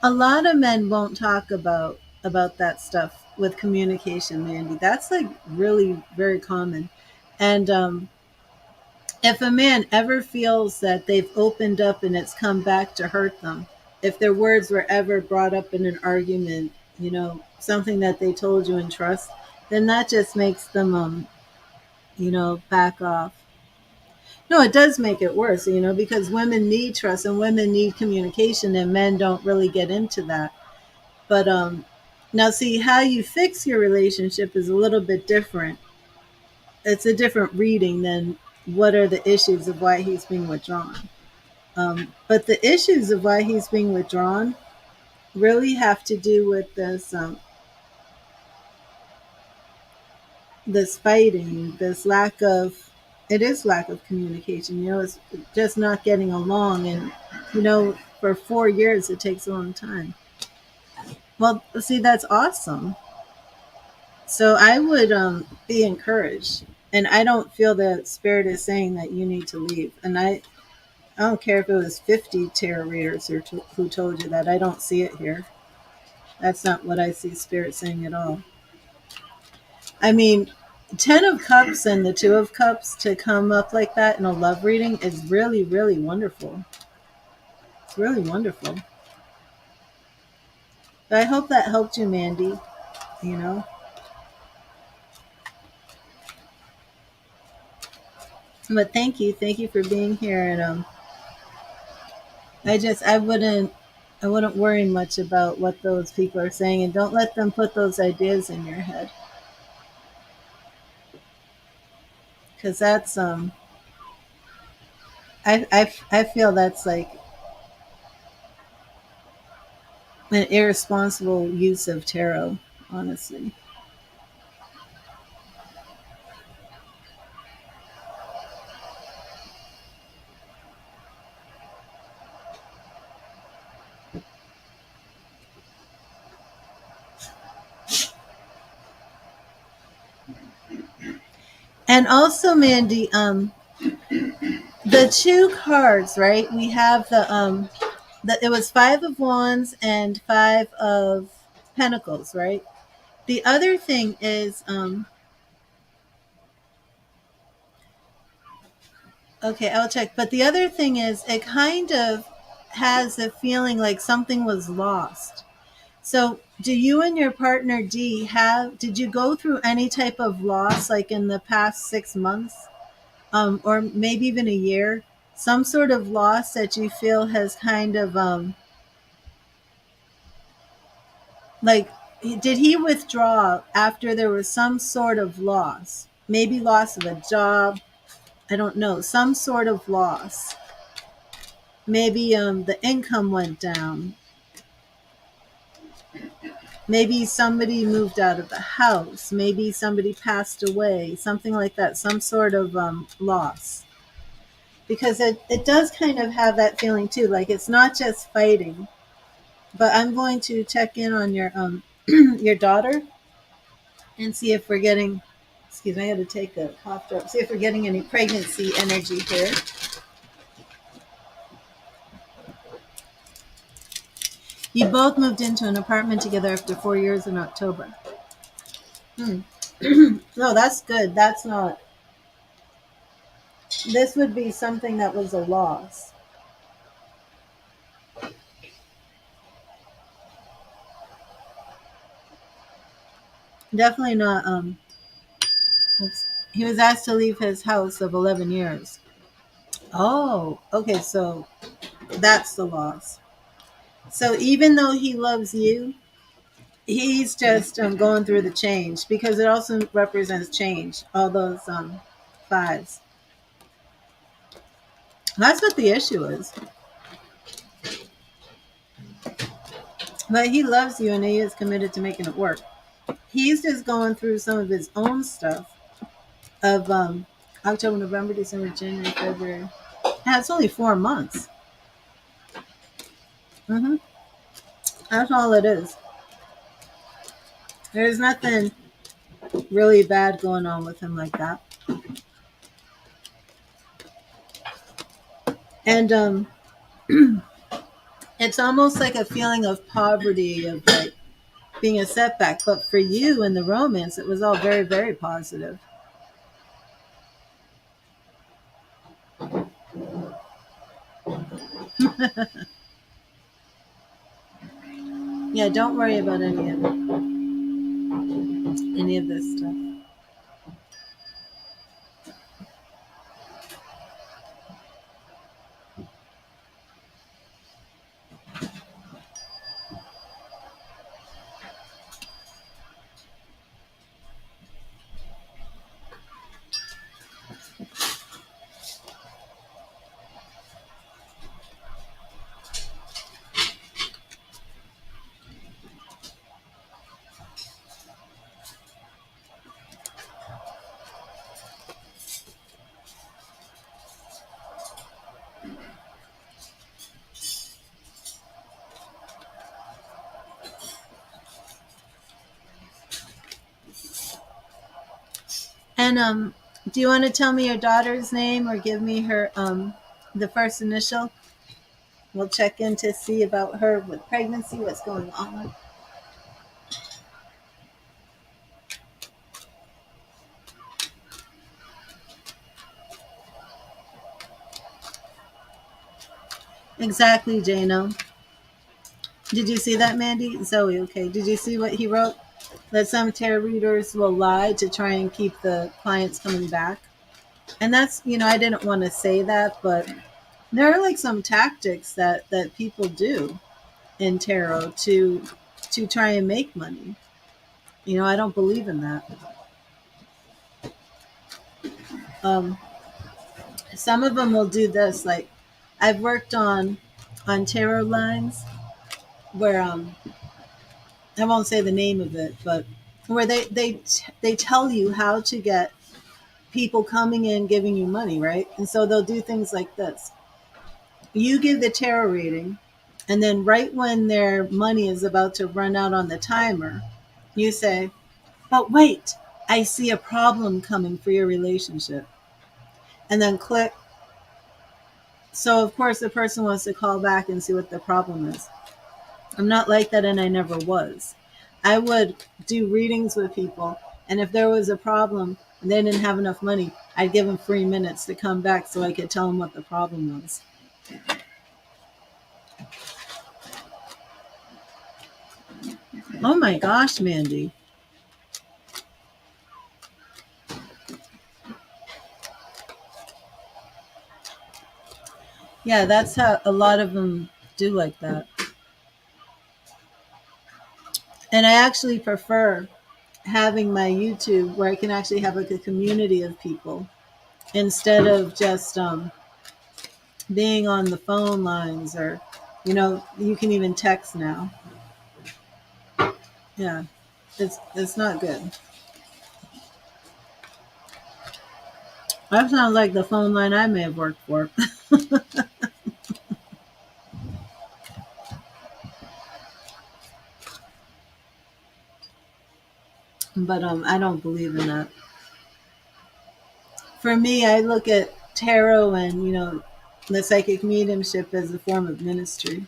a lot of men won't talk about that stuff with communication, Mandy. That's like really very common. And if a man ever feels that they've opened up and it's come back to hurt them, if their words were ever brought up in an argument, something that they told you in trust, then that just makes them back off. No, it does make it worse, because women need trust and women need communication, and men don't really get into that. But now, see, how you fix your relationship is a little bit different. It's a different reading than what are the issues of why he's being withdrawn. But the issues of why he's being withdrawn really have to do with this fighting, this lack of, it is lack of communication. It's just not getting along, and for 4 years it takes a long time. Well, see, that's awesome. So I would be encouraged, and I don't feel that spirit is saying that you need to leave. And I don't care if it was 50 tarot readers who told you that. I don't see it here. That's not what I see spirit saying at all. I mean, 10 of Cups and the Two of Cups to come up like that in a love reading is really, really wonderful. It's really wonderful. But I hope that helped you, Mandy. You know? But thank you. Thank you for being here. And I wouldn't worry much about what those people are saying, and don't let them put those ideas in your head. Because that's I feel that's like an irresponsible use of tarot, honestly. And also, Mandy, the two cards, right? We have it was Five of Wands and Five of Pentacles, right? The other thing is Okay, I'll check. But the other thing is, it kind of has a feeling like something was lost. So, do you and your partner D did you go through any type of loss like in the past 6 months, or maybe even a year? Some sort of loss that you feel has kind of, like, did he withdraw after there was some sort of loss? Maybe loss of a job, I don't know, some sort of loss. Maybe the income went down. Maybe somebody moved out of the house. Maybe somebody passed away. Something like that. Some sort of loss. Because it does kind of have that feeling too. Like it's not just fighting. But I'm going to check in on your your daughter and see if we're getting. Excuse me, I had to take a cough drop. See if we're getting any pregnancy energy here. You both moved into an apartment together after 4 years in October. Hmm. No, that's good. That's not. This would be something that was a loss. Definitely not. He was asked to leave his house of 11 years. Oh, okay. So that's the loss. So even though he loves you, he's just going through the change because it also represents change. All those fives. That's what the issue is. But he loves you and he is committed to making it work. He's just going through some of his own stuff of October, November, December, January, February. Yeah, it's only 4 months. Hmm. That's all it is. There's nothing really bad going on with him like that. And it's almost like a feeling of poverty, of like being a setback. But for you in the romance, it was all very, very positive. Yeah, don't worry about any of this stuff. And do you want to tell me your daughter's name or give me her the first initial? We'll check in to see about her with pregnancy, what's going on. Exactly, Jano. Did you see that, Mandy? Zoe, okay. Did you see what he wrote? That some tarot readers will lie to try and keep the clients coming back. And that's, I didn't want to say that, but there are like some tactics that people do in tarot to try and make money. I don't believe in that. Um, some of them will do this. Like I've worked on tarot lines where I won't say the name of it, but where they tell you how to get people coming in giving you money, right? And so they'll do things like this. You give the tarot reading, and then right when their money is about to run out on the timer, you say, "But wait, I see a problem coming for your relationship." And then click. So of course the person wants to call back and see what the problem is. I'm not like that and I never was. I would do readings with people, and if there was a problem and they didn't have enough money, I'd give him 3 minutes to come back so I could tell him what the problem was. Oh my gosh, Mandy. Yeah, that's how a lot of them do like that. And I actually prefer having my YouTube where I can actually have like a community of people instead of just being on the phone lines, or you can even text now. Yeah, it's not good. That sounds like the phone line I may have worked for. But I don't believe in that. For me, I look at tarot and the psychic mediumship as a form of ministry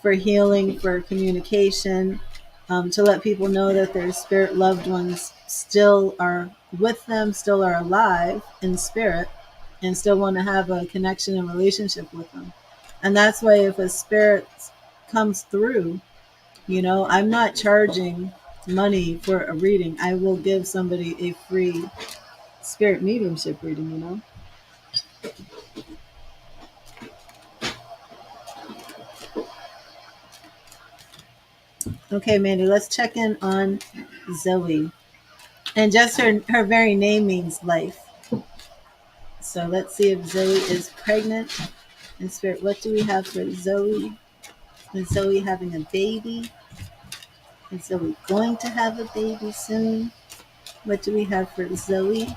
for healing, for communication, to let people know that their spirit loved ones still are with them, still are alive in spirit, and still want to have a connection and relationship with them. And that's why if a spirit comes through, I'm not charging money for a reading. I will give somebody a free spirit mediumship reading. Okay, Mandy, let's check in on Zoe. And just her very name means life. So let's see if Zoe is pregnant. In spirit, what do we have for Zoe? Is Zoe having a baby? Is Zoe going to have a baby soon? What do we have for Zoe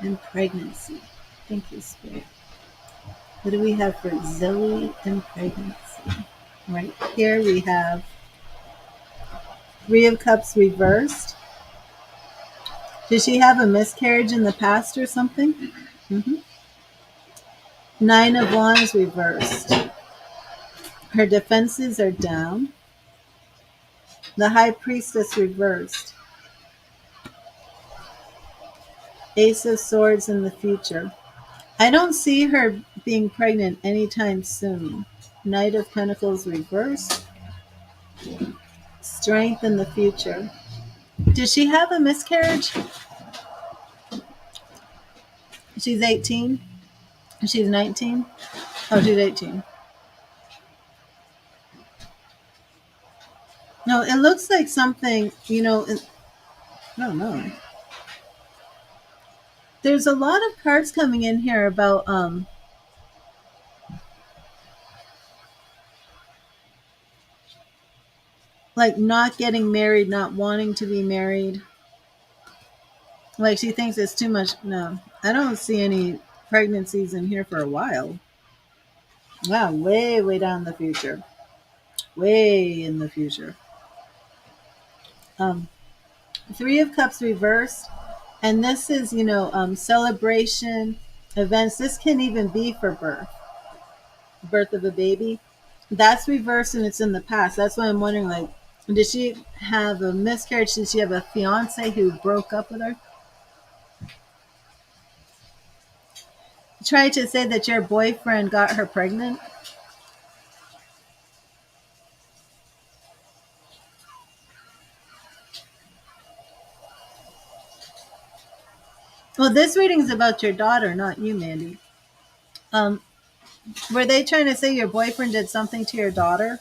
and pregnancy? Thank you, Spirit. What do we have for Zoe and pregnancy? Right here we have Three of Cups reversed. Did she have a miscarriage in the past or something? Mm-hmm. Nine of Wands reversed. Her defenses are down. The High Priestess reversed. Ace of Swords in the future. I don't see her being pregnant anytime soon. Knight of Pentacles reversed. Strength in the future. Did she have a miscarriage? She's 18. She's 19. Oh, she's 18. No, it looks like something, I don't know. There's a lot of cards coming in here about like not getting married, not wanting to be married. Like she thinks it's too much. No, I don't see any pregnancies in here for a while. Wow, way, way down the future. Way in the future. Um, Three of Cups reversed. And this is, celebration, events. This can even be for birth of a baby. That's reversed and it's in the past. That's why I'm wondering, like, did she have a miscarriage? Did she have a fiance who broke up with her? Try to say that your boyfriend got her pregnant. Well, this reading is about your daughter, not you, Mandy. Um, were they trying to say your boyfriend did something to your daughter?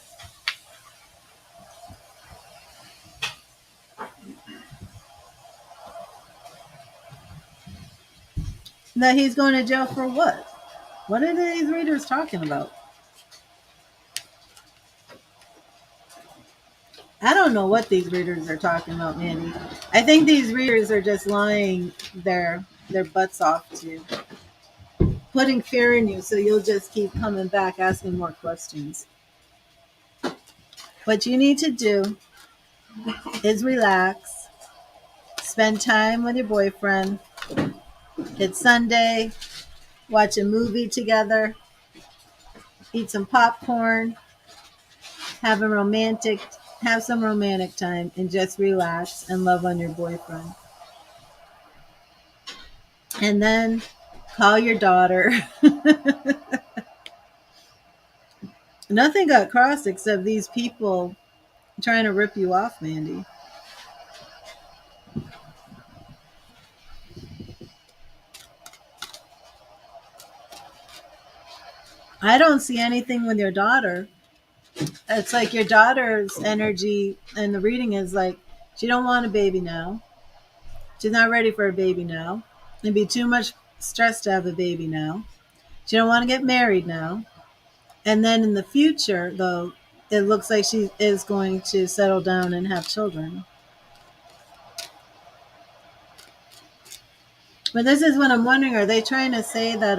That he's going to jail for what? What are these readers talking about? I don't know what these readers are talking about, Mandy. I think these readers are just lying their butts off to you, putting fear in you so you'll just keep coming back asking more questions. What you need to do is relax, spend time with your boyfriend. It's Sunday, watch a movie together, eat some popcorn, have a romantic have some romantic time, and just relax and love on your boyfriend. and then call your daughter. Nothing got crossed except these people trying to rip you off, Mandy. I don't see anything with your daughter. It's like your daughter's energy and the reading is like she don't want a baby now. She's not ready for a baby now. It'd be too much stress to have a baby now. She don't want to get married now. And then in the future, though, it looks like she is going to settle down and have children. But this is what I'm wondering: are they trying to say that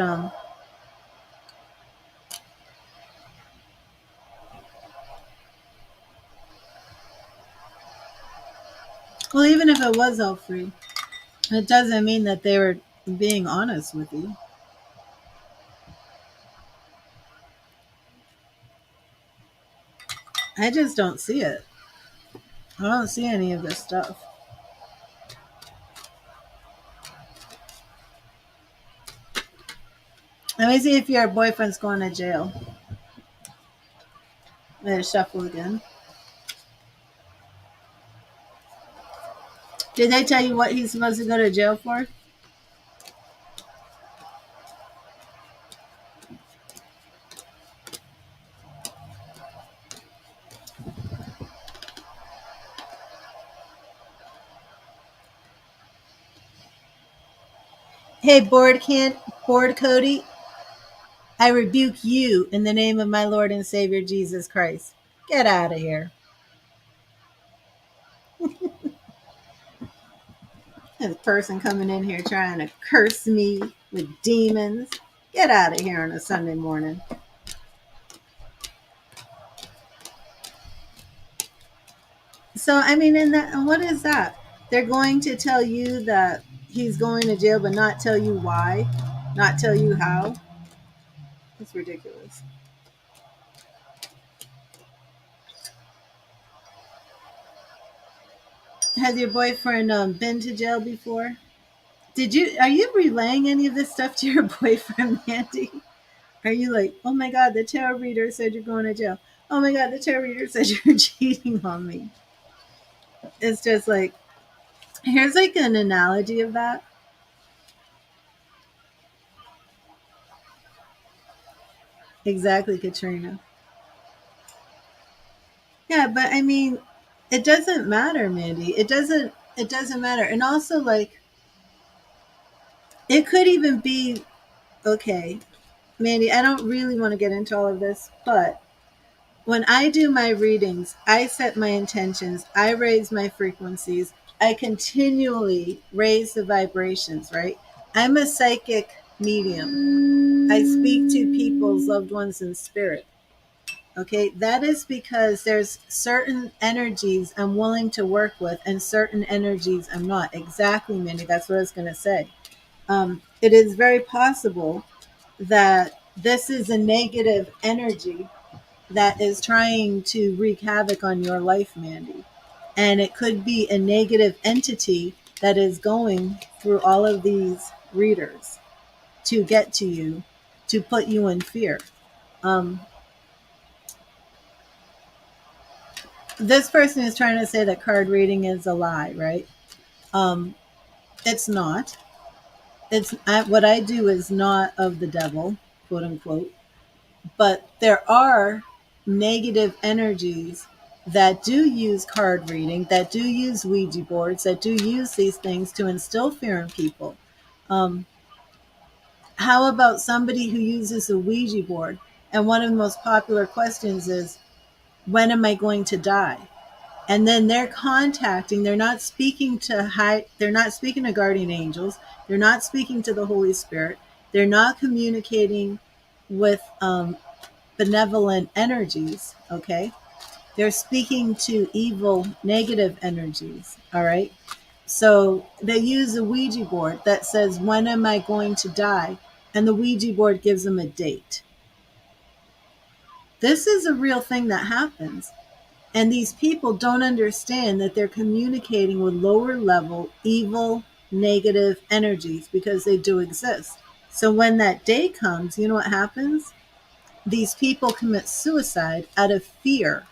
well, even if it was all free, it doesn't mean that they were being honest with you. I just don't see it. I don't see any of this stuff. Let me see if your boyfriend's going to jail. Let it shuffle again. Did they tell you what he's supposed to go to jail for? Hey, board Cody, I rebuke you in the name of my Lord and Savior Jesus Christ. Get out of here. And the person coming in here trying to curse me with demons. Get out of here on a Sunday morning. So, I mean, in that, what is that? They're going to tell you that he's going to jail, but not tell you why, not tell you how. It's ridiculous. Has your boyfriend been to jail before? Are you relaying any of this stuff to your boyfriend, Mandy? Are you like, oh my God, the tarot reader said you're going to jail? Oh my God, the tarot reader said you're cheating on me. It's just like, here's like an analogy of that. Exactly, Katrina. Yeah, but I mean, it doesn't matter, Mandy. It doesn't matter. And also like it could even be okay. Mandy, I don't really want to get into all of this, but when I do my readings, I set my intentions, I raise my frequencies, I continually raise the vibrations, right? I'm a psychic medium. I speak to people's loved ones in spirit. Okay, that is because there's certain energies I'm willing to work with and certain energies I'm not. Exactly, Mindy. That's what I was going to say. It is very possible that this is a negative energy that is trying to wreak havoc on your life, Mandy. And it could be a negative entity that is going through all of these readers to get to you, to put you in fear. Um, this person is trying to say that card reading is a lie, right? Um, it's not. What I do is not of the devil, quote unquote. But there are negative energies that do use card reading, that do use Ouija boards, that do use these things to instill fear in people. Um, how about somebody who uses a Ouija board? And one of the most popular questions is, when am I going to die? And then they're not speaking they're not speaking to guardian angels, they're not speaking to the Holy Spirit, they're not communicating with benevolent energies, okay? They're speaking to evil, negative energies, all right? So they use a Ouija board that says, when am I going to die? And the Ouija board gives them a date. This is a real thing that happens. And these people don't understand that they're communicating with lower level, evil negative energies because they do exist. So when that day comes, you know what happens? These people commit suicide out of fear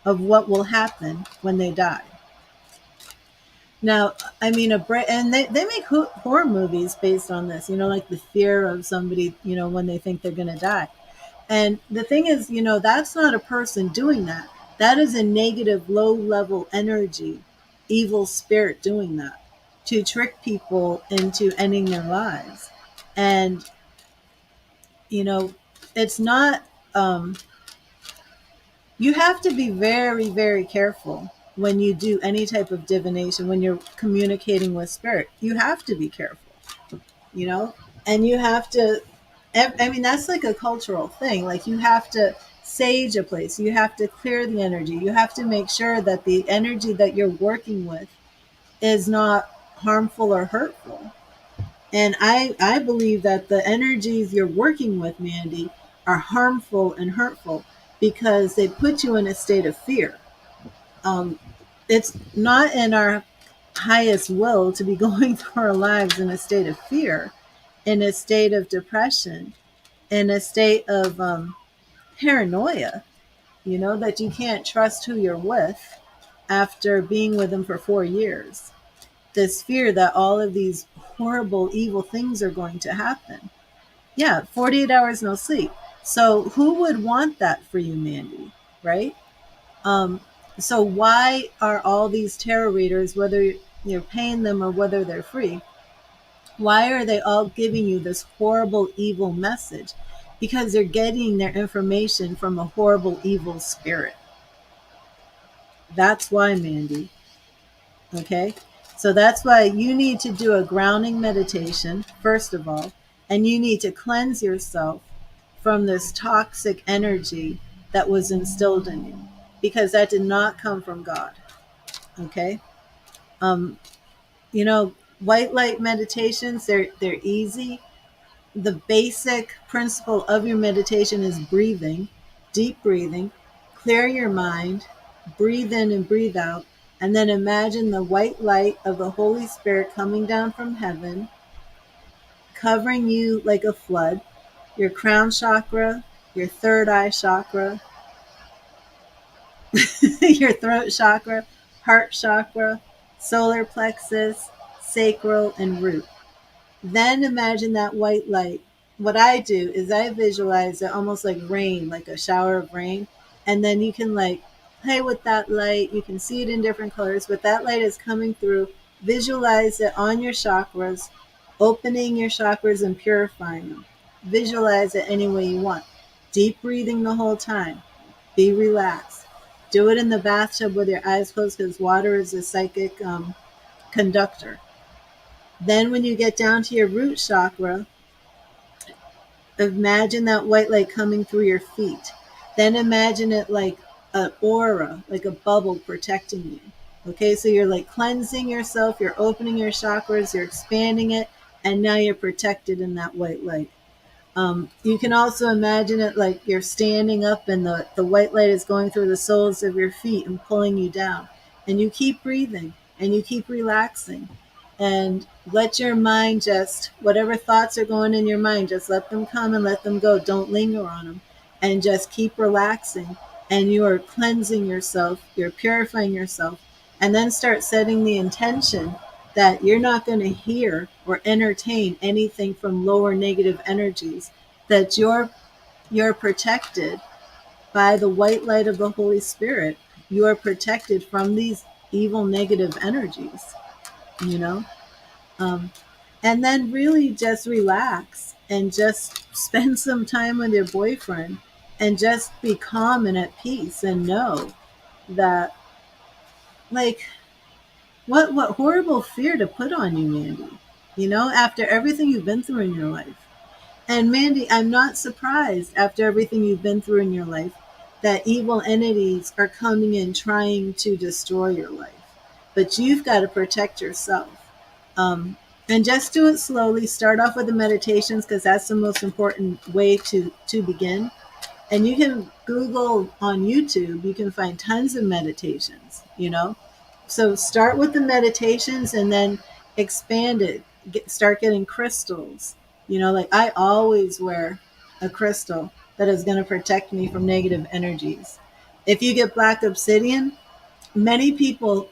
of what will happen when they die. Now, I mean, and they make horror movies based on this, like the fear of somebody, when they think they're going to die. And the thing is, that's not a person doing that. That is a negative, low level energy, evil spirit doing that to trick people into ending their lives. And, you know, it's not, you have to be very, very careful when you do any type of divination, when you're communicating with spirit. You have to be careful, you know, and you have to, I mean, that's like a cultural thing. Like, you have to sage a place, you have to clear the energy, you have to make sure that the energy that you're working with is not harmful or hurtful. And I believe that the energies you're working with, Mandy, are harmful and hurtful because they put you in a state of fear. Um, it's not in our highest will to be going through our lives in a state of fear, in a state of depression, in a state of paranoia, that you can't trust who you're with after being with them for 4 years. This fear that all of these horrible, evil things are going to happen. Yeah, 48 hours no sleep. So who would want that for you, Mandy? Right? Um, so why are all these tarot readers, whether you're paying them or whether they're free, why are they all giving you this horrible, evil message? Because they're getting their information from a horrible, evil spirit. That's why, Mandy. Okay? So that's why you need to do a grounding meditation, first of all, and you need to cleanse yourself from this toxic energy that was instilled in you, because that did not come from God. Okay? Um, white light meditations, they're easy. The basic principle of your meditation is breathing, deep breathing. Clear your mind, breathe in and breathe out, and then imagine the white light of the Holy Spirit coming down from heaven, covering you like a flood, your crown chakra, your third eye chakra, your throat chakra, heart chakra, solar plexus, sacral, and root. Then imagine that white light. What I do is I visualize it almost like rain, like a shower of rain. And then you can like play with that light. You can see it in different colors, but that light is coming through. Visualize it on your chakras, opening your chakras and purifying them. Visualize it any way you want. Deep breathing the whole time. Be relaxed. Do it in the bathtub with your eyes closed, because water is a psychic conductor. Then when you get down to your root chakra, imagine that white light coming through your feet. Then imagine it like an aura, like a bubble protecting you. Okay, so you're like cleansing yourself, you're opening your chakras, you're expanding it, and now you're protected in that white light. You can also imagine it like you're standing up and the white light is going through the soles of your feet and pulling you down. And you keep breathing and you keep relaxing. And let your mind just, whatever thoughts are going in your mind, just let them come and let them go. Don't linger on them. And just keep relaxing. And you are cleansing yourself, you're purifying yourself. And then start setting the intention that you're not going to hear or entertain anything from lower negative energies, that you're protected by the white light of the Holy Spirit. You are protected from these evil negative energies, you know? And then really just relax and just spend some time with your boyfriend and just be calm and at peace and know that, like, what horrible fear to put on you, Mandy, after everything you've been through in your life. And Mandy, I'm not surprised after everything you've been through in your life that evil entities are coming in trying to destroy your life. But you've got to protect yourself. Um, and just do it slowly. Start off with the meditations, because that's the most important way to begin. And you can Google on YouTube, you can find tons of meditations. So start with the meditations, and then expand it, start getting crystals. Like I always wear a crystal that is going to protect me from negative energies. If you get black obsidian, many people,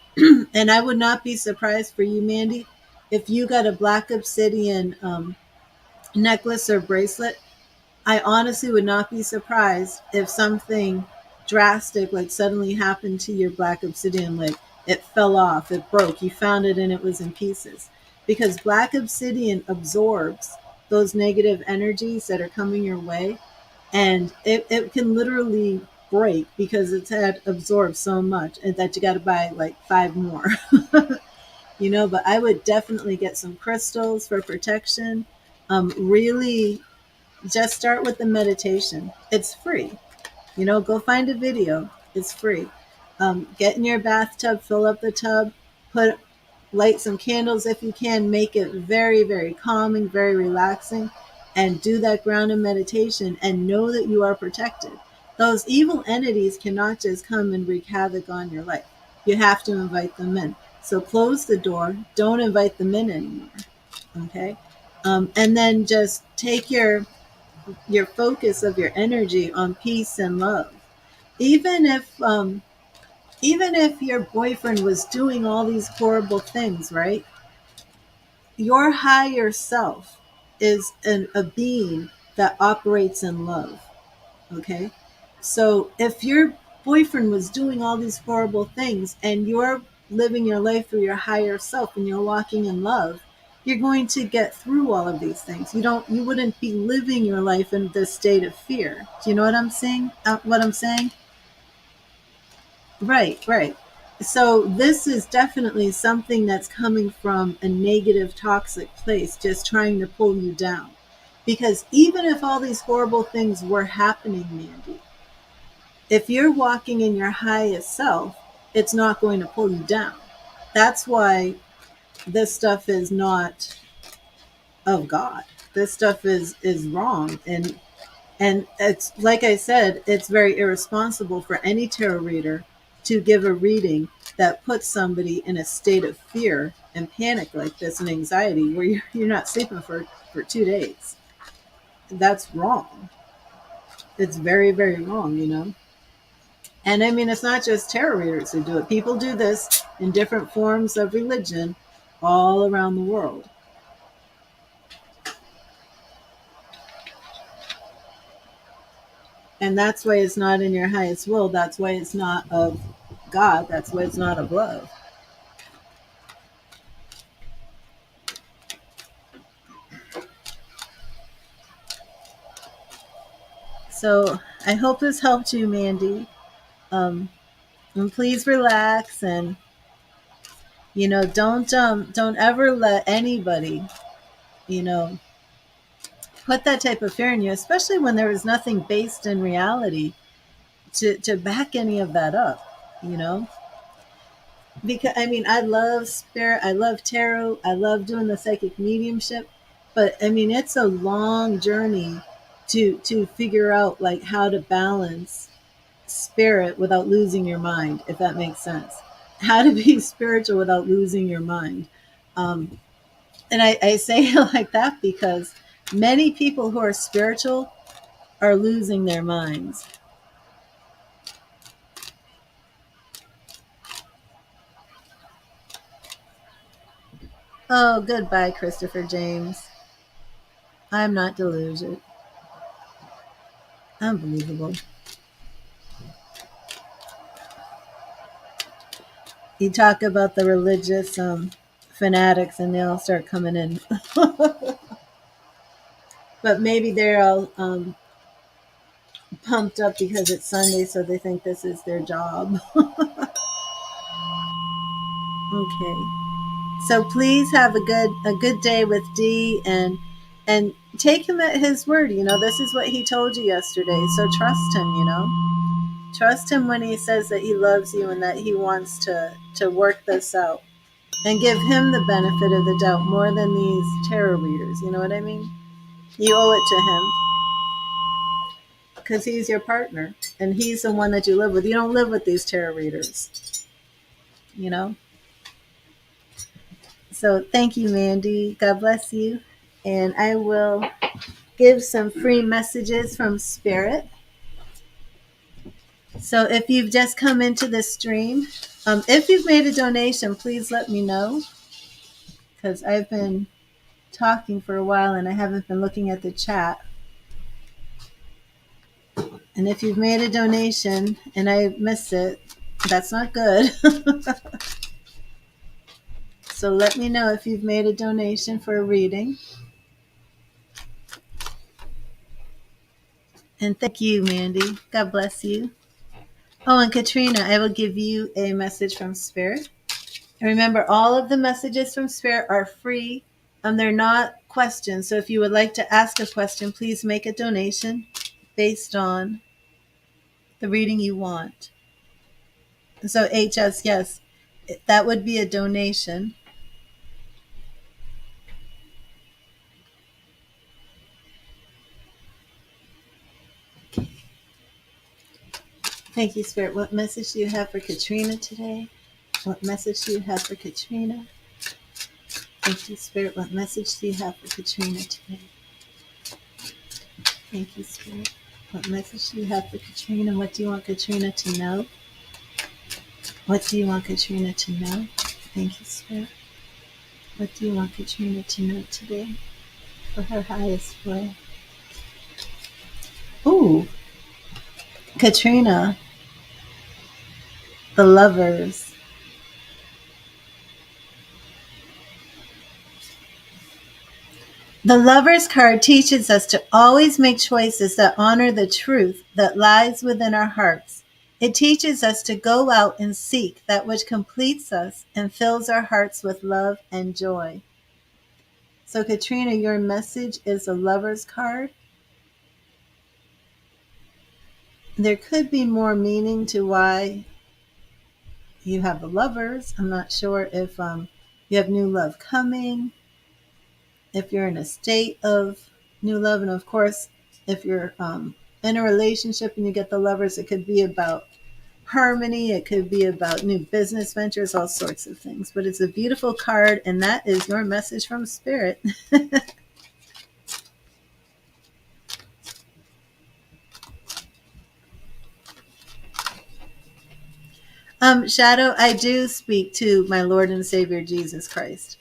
and I would not be surprised for you, Mandy, if you got a black obsidian necklace or bracelet. I honestly would not be surprised if something drastic like suddenly happened to your black obsidian, like it fell off, it broke, you found it and it was in pieces. Because black obsidian absorbs those negative energies that are coming your way, and it can literally break because it's had absorbed so much and that you got to buy like five more. But I would definitely get some crystals for protection. Really just start with the meditation. It's free. Go find a video. It's free. Get in your bathtub, fill up the tub, light some candles if you can, make it very, very calming, very relaxing, and do that grounded meditation and know that you are protected. Those evil entities cannot just come and wreak havoc on your life. You have to invite them in. So close the door. Don't invite them in anymore. Okay? And then just take your focus of your energy on peace and love. Even if your boyfriend was doing all these horrible things, right? Your higher self is a being that operates in love. Okay? So if your boyfriend was doing all these horrible things and you're living your life through your higher self and you're walking in love, you're going to get through all of these things. You wouldn't be living your life in this state of fear. Do you know what I'm saying? What I'm saying? Right, right. So this is definitely something that's coming from a negative, toxic place, just trying to pull you down. Because even if all these horrible things were happening, Mandy, if you're walking in your highest self, it's not going to pull you down. That's why this stuff is not of God. This stuff is wrong, and it's like I said, it's very irresponsible for any tarot reader to give a reading that puts somebody in a state of fear and panic like this and anxiety where you're not sleeping for 2 days. That's wrong. It's very, very wrong. And I mean, it's not just tarot readers who do it. People do this in different forms of religion all around the world. And that's why it's not in your highest will. That's why it's not of God. That's why it's not of love. So I hope this helped you, Mandy. Um, and please relax, and don't ever let anybody you know put that type of fear in you, especially when there is nothing based in reality to back any of that up. You know, because I mean, I love spirit, I love tarot, I love doing the psychic mediumship, but I mean, it's a long journey to figure out like how to balance spirit without losing your mind, if that makes sense. How to be spiritual without losing your mind. Um, and I say it like that because many people who are spiritual are losing their minds. Oh, goodbye, Christopher James. I'm not deluded. Unbelievable. You talk about the religious fanatics and they all start coming in. But maybe they're all pumped up because it's Sunday, so they think this is their job. Okay. So please have a good day with D, and take him at his word. This is what he told you yesterday. So trust him. Trust him when he says that he loves you and that he wants to work this out. And give him the benefit of the doubt more than these tarot readers. You know what I mean? You owe it to him because he's your partner and he's the one that you live with. You don't live with these tarot readers, you know? So thank you, Mandy. God bless you. And I will give some free messages from Spirit. So if you've just come into the stream, if you've made a donation, please let me know, because I've been talking for a while and I haven't been looking at the chat. And if you've made a donation and I missed it, that's not good. So let me know if you've made a donation for a reading. And thank you, Mandy. God bless you. Oh, and Katrina, I will give you a message from Spirit. And remember, all of the messages from Spirit are free. They're not questions. So if you would like to ask a question, please make a donation based on the reading you want. So HS, yes, that would be a donation. Thank you, Spirit. What message do you have for Katrina today? What message do you have for Katrina? Thank you, Spirit. What message do you have for Katrina today? Thank you, Spirit. What message do you have for Katrina? What do you want Katrina to know? What do you want Katrina to know? Thank you, Spirit. What do you want Katrina to know today for her highest flow? Ooh, Katrina, the lovers. The Lover's card teaches us to always make choices that honor the truth that lies within our hearts. It teaches us to go out and seek that which completes us and fills our hearts with love and joy. So, Katrina, your message is a Lover's card. There could be more meaning to why you have the lovers. I'm not sure if you have new love coming, if you're in a state of new love, and of course, if you're in a relationship and you get the lovers, it could be about harmony, it could be about new business ventures, all sorts of things. But it's a beautiful card, and that is your message from Spirit. Shadow, I do speak to my Lord and Savior Jesus Christ.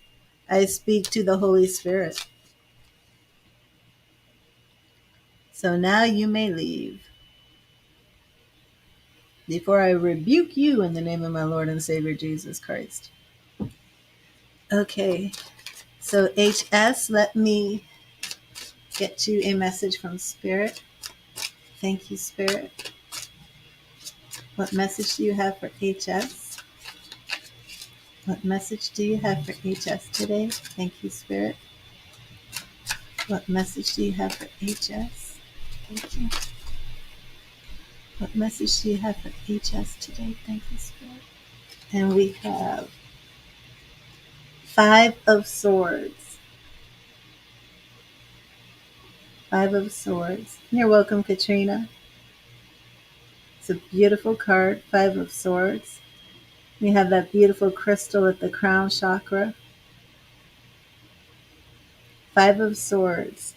I speak to the Holy Spirit. So now you may leave. Before I rebuke you in the name of my Lord and Savior Jesus Christ. Okay, so HS, let me get you a message from Spirit. Thank you, Spirit. What message do you have for HS? What message do you have for HS today? Thank you, Spirit. What message do you have for HS? Thank you. What message do you have for HS today? Thank you, Spirit. And we have 5 of Swords. 5 of Swords. You're welcome, Katrina. It's a beautiful card, 5 of Swords. We have that beautiful crystal at the crown chakra. 5 of Swords.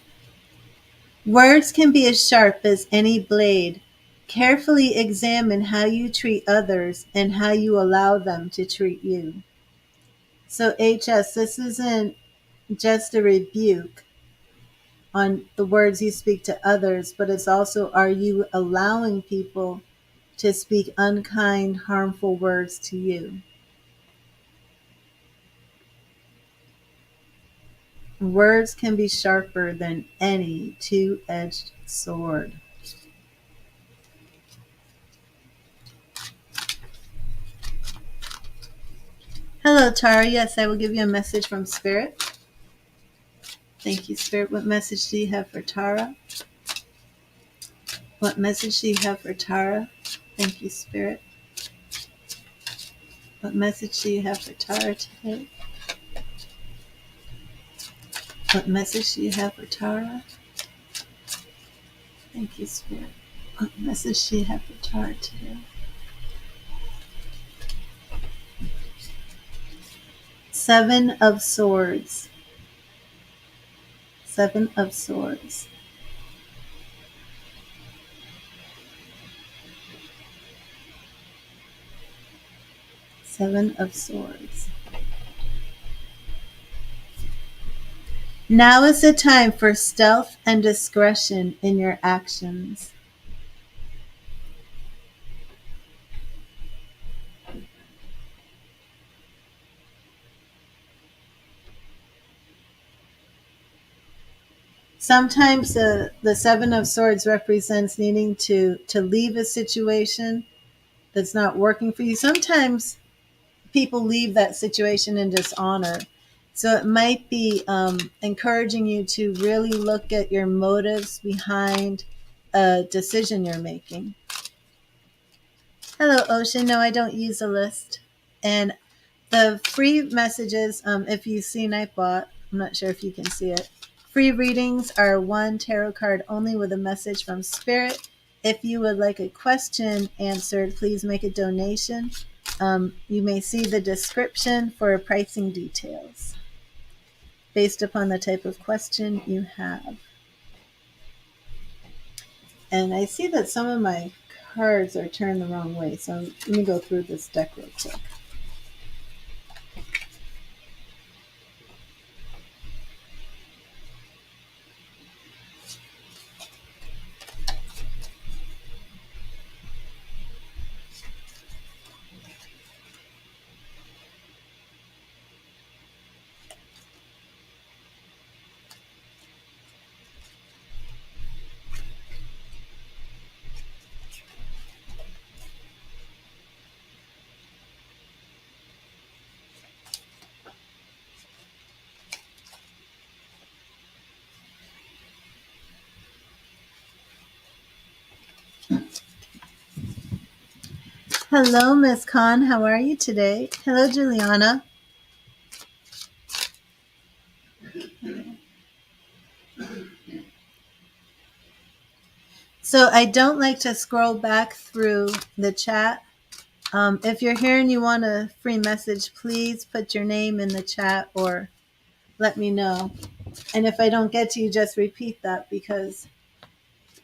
Words can be as sharp as any blade. Carefully examine how you treat others and how you allow them to treat you. So HS, this isn't just a rebuke on the words you speak to others, but it's also, are you allowing people to speak unkind, harmful words to you? Words can be sharper than any two-edged sword. Hello, Tara. Yes, I will give you a message from Spirit. Thank you, Spirit. What message do you have for Tara? What message do you have for Tara? Thank you, Spirit. What message do you have for Tara today? What message do you have for Tara? Thank you, Spirit. What message do you have for Tara today? Seven of Swords. Seven of Swords. Seven of Swords. Now is the time for stealth and discretion in your actions. Sometimes the Seven of Swords represents needing to leave a situation that's not working for you. Sometimes people leave that situation in dishonor. So it might be encouraging you to really look at your motives behind a decision you're making. Hello, Ocean. No, I don't use a list. And the free messages, if you see Nightbot, I'm not sure if you can see it. Free readings are one tarot card only with a message from Spirit. If you would like a question answered, please make a donation. You may see the description for pricing details based upon the type of question you have. And I see that some of my cards are turned the wrong way, so let me go through this deck real quick. Hello, Miss Khan. How are you today? Hello, Juliana. So I don't like to scroll back through the chat. If you're here and you want a free message, please put your name in the chat or let me know. And if I don't get to you, just repeat that because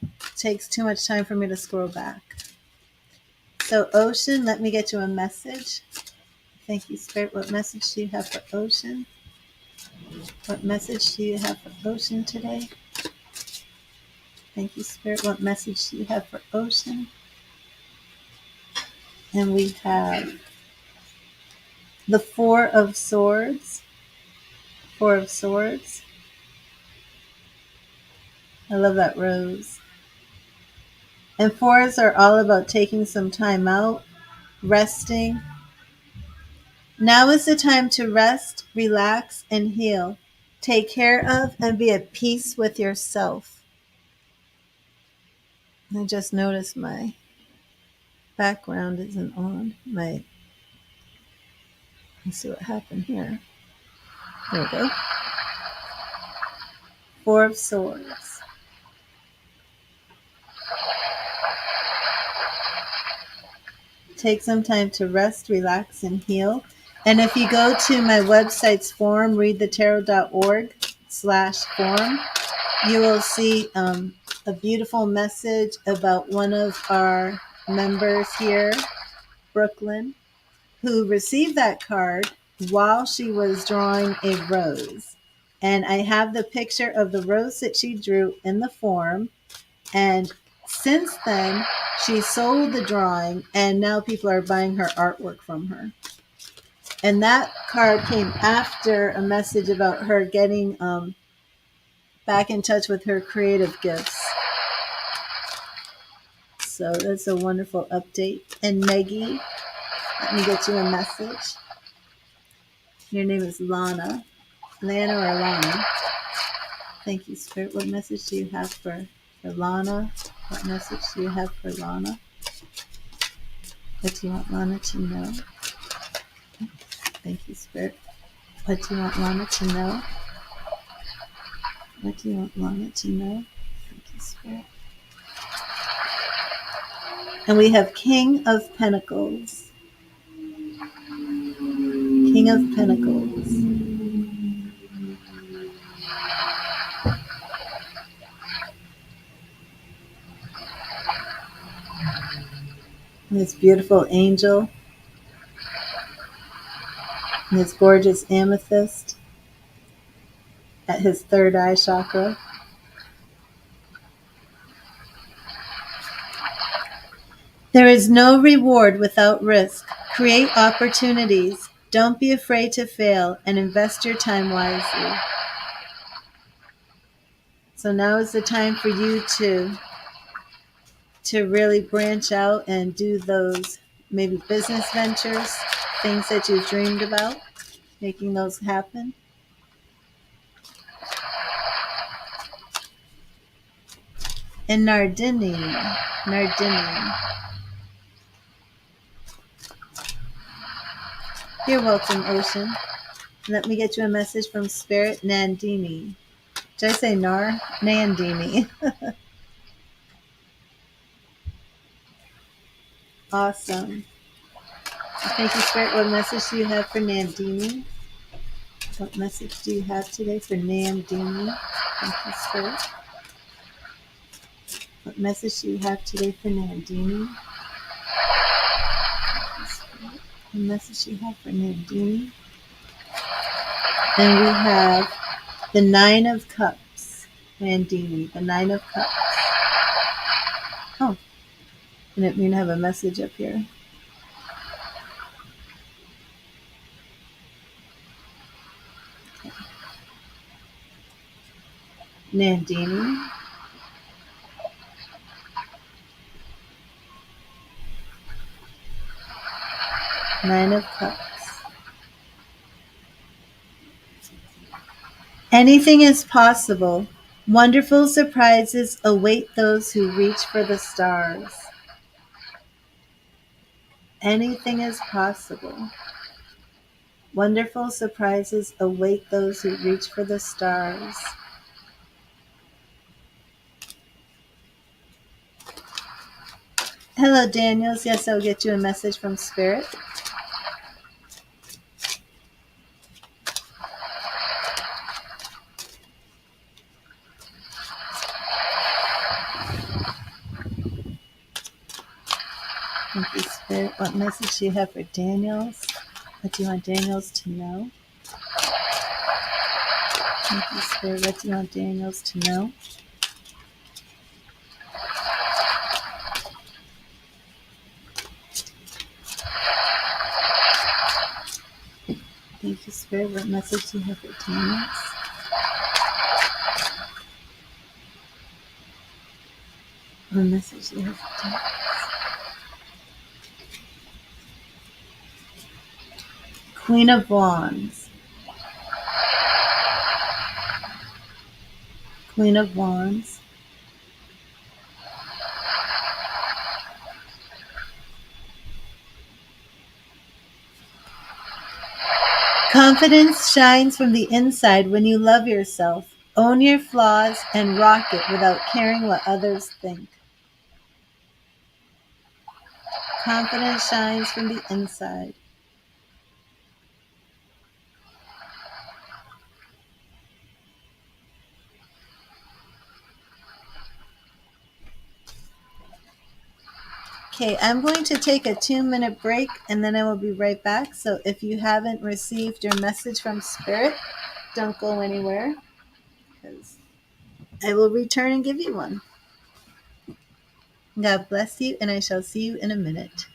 it takes too much time for me to scroll back. So Ocean, let me get you a message. Thank you, Spirit. What message do you have for Ocean? What message do you have for Ocean today? Thank you, Spirit. What message do you have for Ocean? And we have the Four of Swords. Four of Swords. I love that rose. And fours are all about taking some time out, resting. Now is the time to rest, relax, and heal. Take care of and be at peace with yourself. I just noticed my background isn't on. Let's see what happened here. There we go. Four of Swords. Take some time to rest, relax, and heal. And if you go to my website's forum, readthetarot.org/forum, you will see a beautiful message about one of our members here, Brooklyn, who received that card while she was drawing a rose. And I have the picture of the rose that she drew in the form. And since then, she sold the drawing, and now people are buying her artwork from her. And that card came after a message about her getting back in touch with her creative gifts. So that's a wonderful update. And Maggie, let me get you a message. Your name is Lana. Lana or Lana. Thank you, Spirit. What message do you have for Lana? What message do you have for Lana? What do you want Lana to know? Thank you, Spirit. What do you want Lana to know? What do you want Lana to know? Thank you, Spirit. And we have King of Pentacles. King of Pentacles. And this beautiful angel. And this gorgeous amethyst at his third eye chakra. There is no reward without risk. Create opportunities. Don't be afraid to fail and invest your time wisely. So now is the time for you to really branch out and do those maybe business ventures, things that you've dreamed about, making those happen. And Nardini. You're welcome, Ocean. Let me get you a message from Spirit Nandini. Did I say Nar? Nandini. Awesome. Thank you, Spirit. What message do you have for Nandini? What message do you have today for Nandini? Thank you, Spirit. What message do you have today for Nandini? What message do you have for Nandini? And we have the Nine of Cups. Nandini, the Nine of Cups. Oh, I didn't mean to have a message up here. Okay. Nandini. Nine of Cups. Anything is possible. Wonderful surprises await those who reach for the stars. Anything is possible. Wonderful surprises await those who reach for the stars. Hello, Daniels. Yes, I'll get you a message from Spirit. Thank you, Spirit. What message do you have for Daniels? What do you want Daniels to know? Thank you, Spirit. What do you want Daniels to know? Thank you, Spirit. What message do you have for Daniels? What message do you have for Daniels? Queen of Wands. Queen of Wands. Confidence shines from the inside when you love yourself. Own your flaws and rock it without caring what others think. Confidence shines from the inside. Okay, I'm going to take a 2-minute break and then I will be right back. So if you haven't received your message from Spirit, don't go anywhere because I will return and give you one. God bless you, and I shall see you in a minute.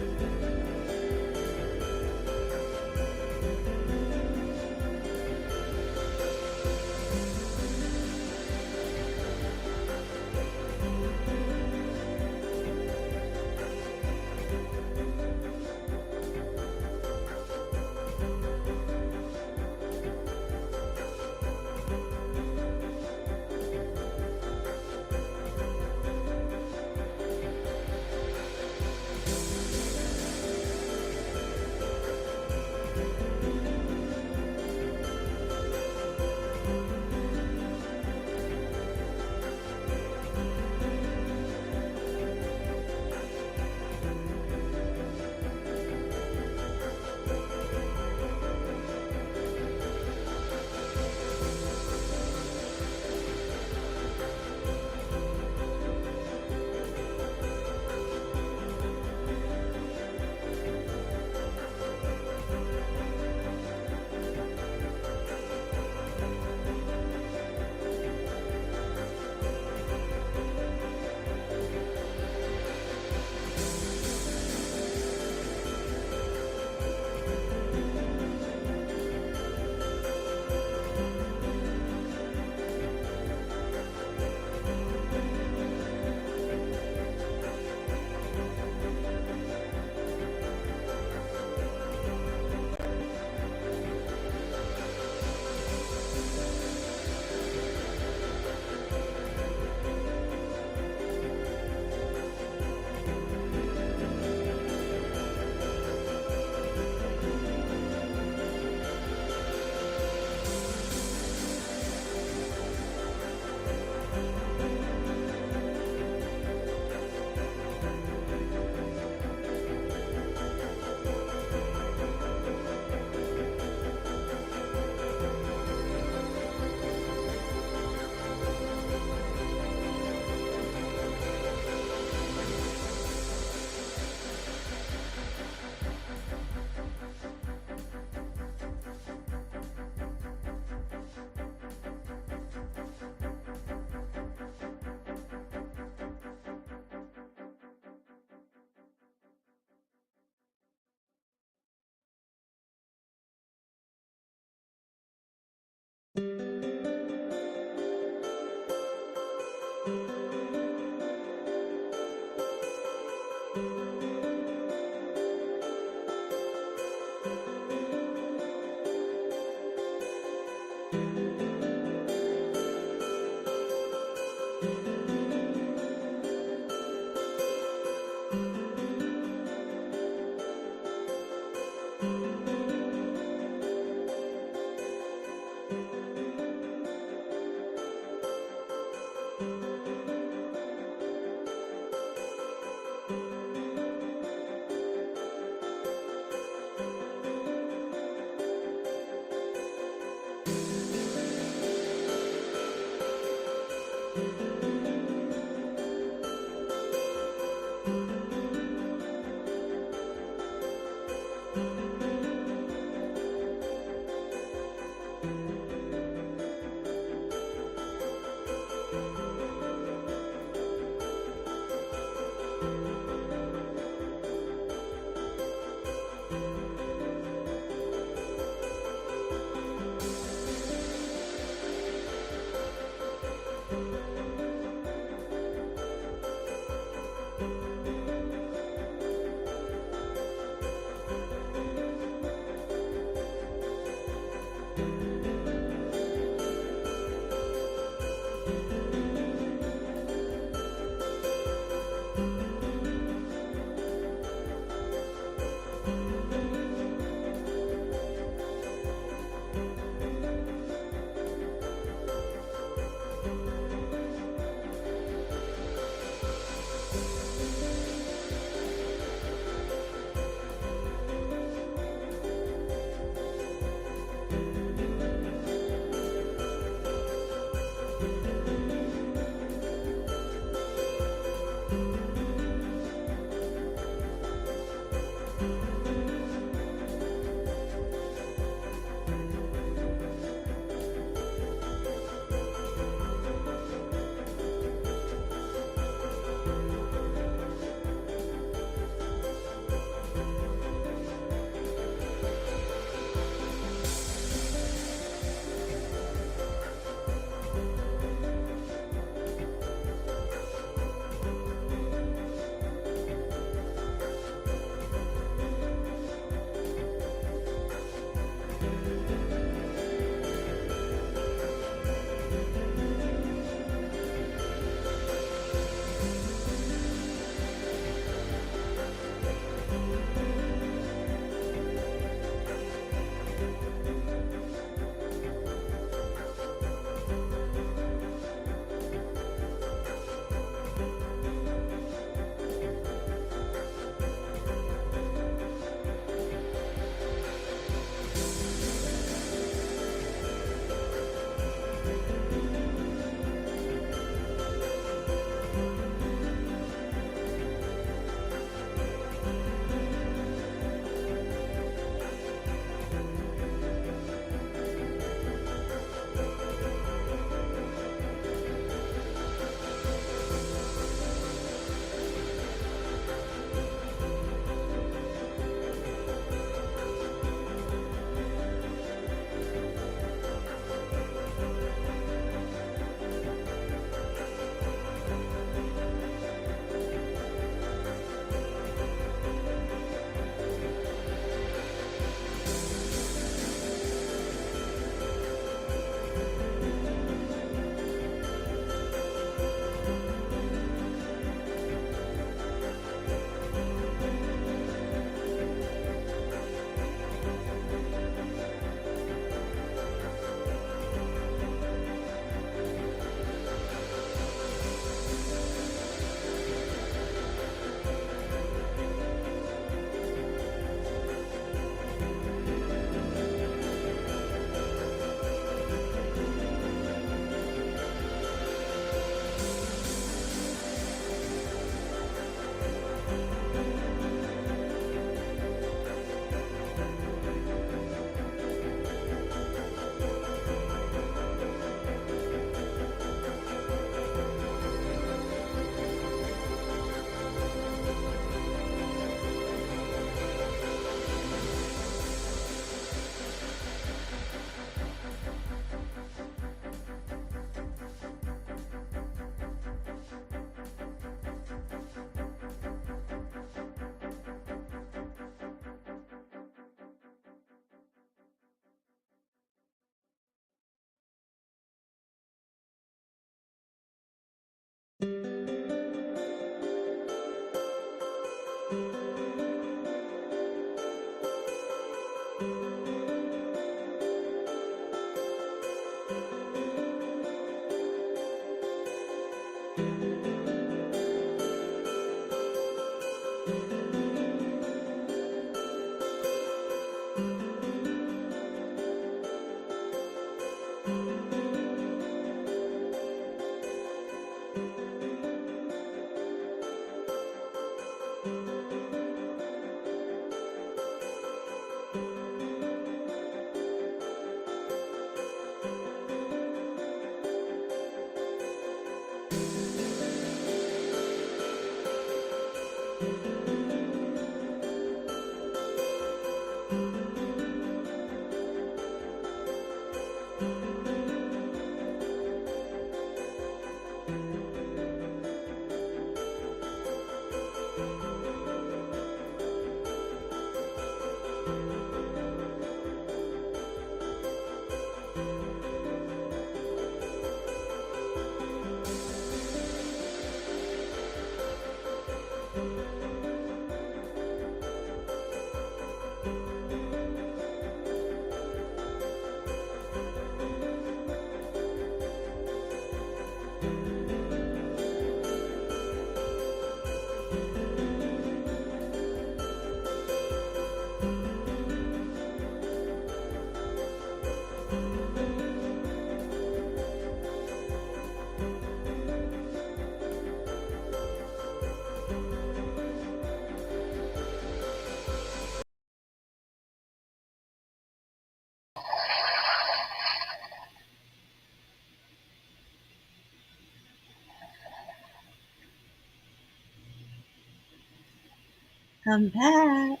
I'm back.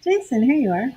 Jason, here you are.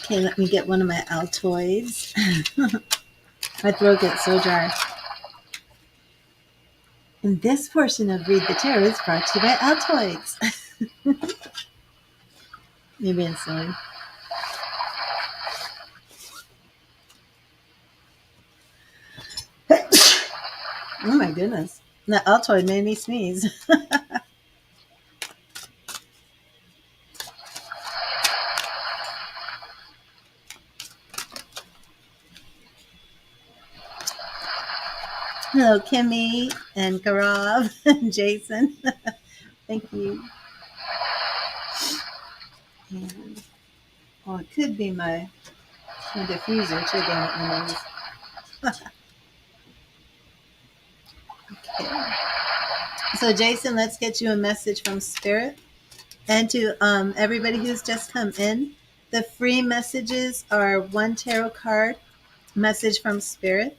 Okay, let me get one of my Altoids. My throat gets so dry. And this portion of Read the Tarot is brought to you by Altoids. You're being silly. Oh my goodness. That Altoid made me sneeze. Hello, Kimmy and Karav and Jason. Thank you. And, well, it could be my diffuser too down at my nose. Okay. So, Jason, let's get you a message from Spirit. And to everybody who's just come in, the free messages are one tarot card, message from Spirit.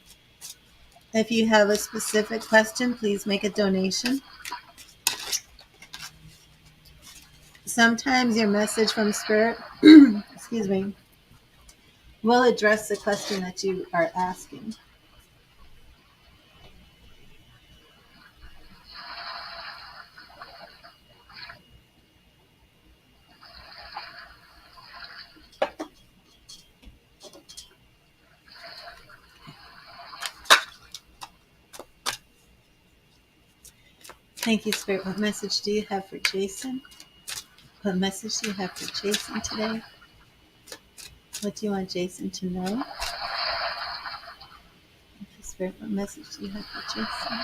If you have a specific question, please make a donation. Sometimes your message from Spirit, excuse me, will address the question that you are asking. Thank you, Spirit. What message do you have for Jason? What message do you have for Jason today? What do you want Jason to know? Thank you, Spirit. What message do you have for Jason?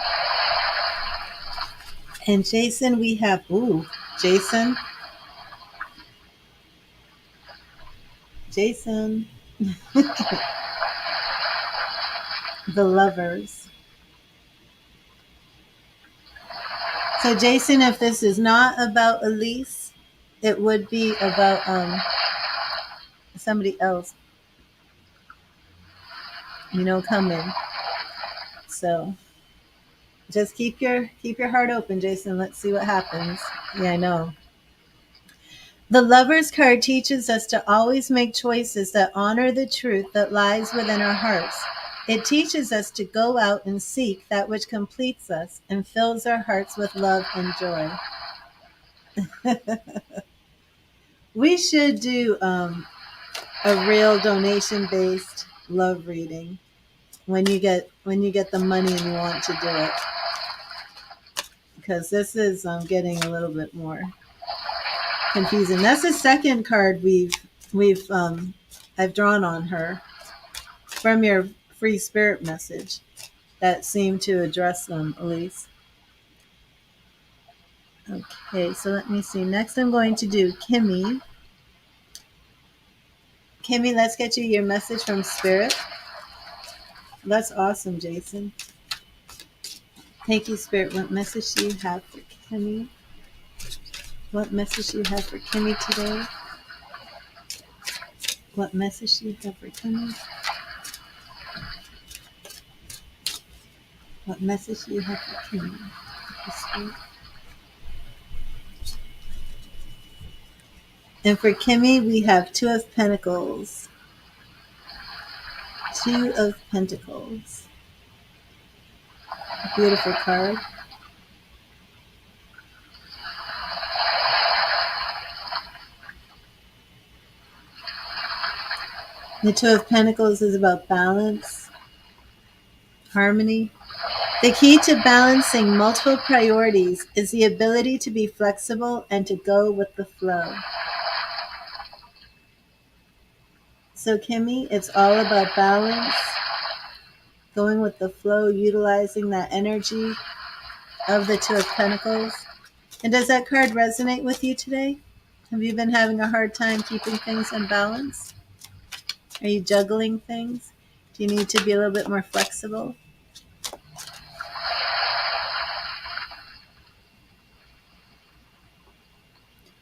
And Jason, we have, Jason. Jason. The Lovers. So, Jason, if this is not about Elise, it would be about somebody else, coming. So, just keep your heart open, Jason. Let's see what happens. Yeah, I know. The Lovers card teaches us to always make choices that honor the truth that lies within our hearts. It teaches us to go out and seek that which completes us and fills our hearts with love and joy. We should do a real donation-based love reading when you get the money and you want to do it, because this is getting a little bit more confusing. That's the second card we've I've drawn on her from your free spirit message that seemed to address them, Elise. Okay, so let me see. Next, I'm going to do Kimmy. Kimmy, let's get you your message from Spirit. That's awesome, Jason. Thank you, Spirit. What message do you have for Kimmy? What message do you have for Kimmy today? What message do you have for Kimmy? What message do you have for Kimmy? And for Kimmy, we have Two of Pentacles. Two of Pentacles. Beautiful card. The Two of Pentacles is about balance, harmony. The key to balancing multiple priorities is the ability to be flexible and to go with the flow. So, Kimmy, it's all about balance, going with the flow, utilizing that energy of the Two of Pentacles. And does that card resonate with you today? Have you been having a hard time keeping things in balance? Are you juggling things? Do you need to be a little bit more flexible?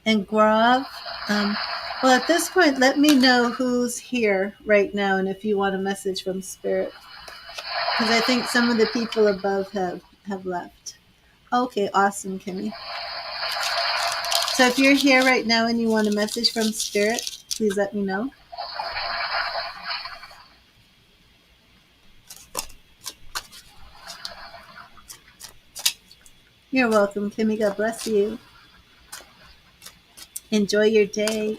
And Grav, well, at this point, let me know who's here right now and if you want a message from Spirit. Because I think some of the people above have left. Okay, awesome, Kimmy. So if you're here right now and you want a message from Spirit, please let me know. You're welcome, Kimmy. God bless you. Enjoy your day.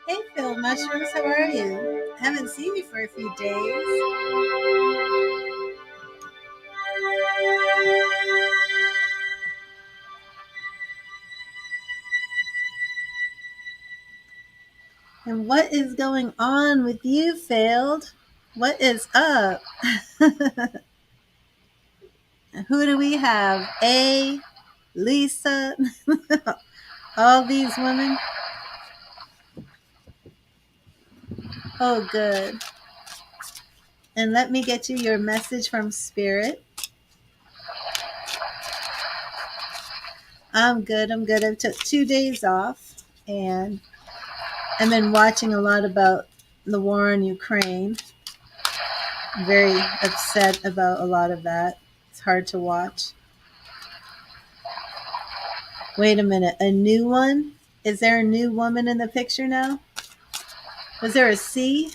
Hey, Phil Mushrooms, how are you? I haven't seen you for a few days. And what is going on with you, Failed? What is up? Who do we have? Lisa, all these women. Oh, good. And let me get you your message from Spirit. I'm good. I'm good. I took 2 days off, and I've been watching a lot about the war in Ukraine. I'm very upset about a lot of that. It's hard to watch. Wait a minute. A new one? Is there a new woman in the picture now? Was there a C?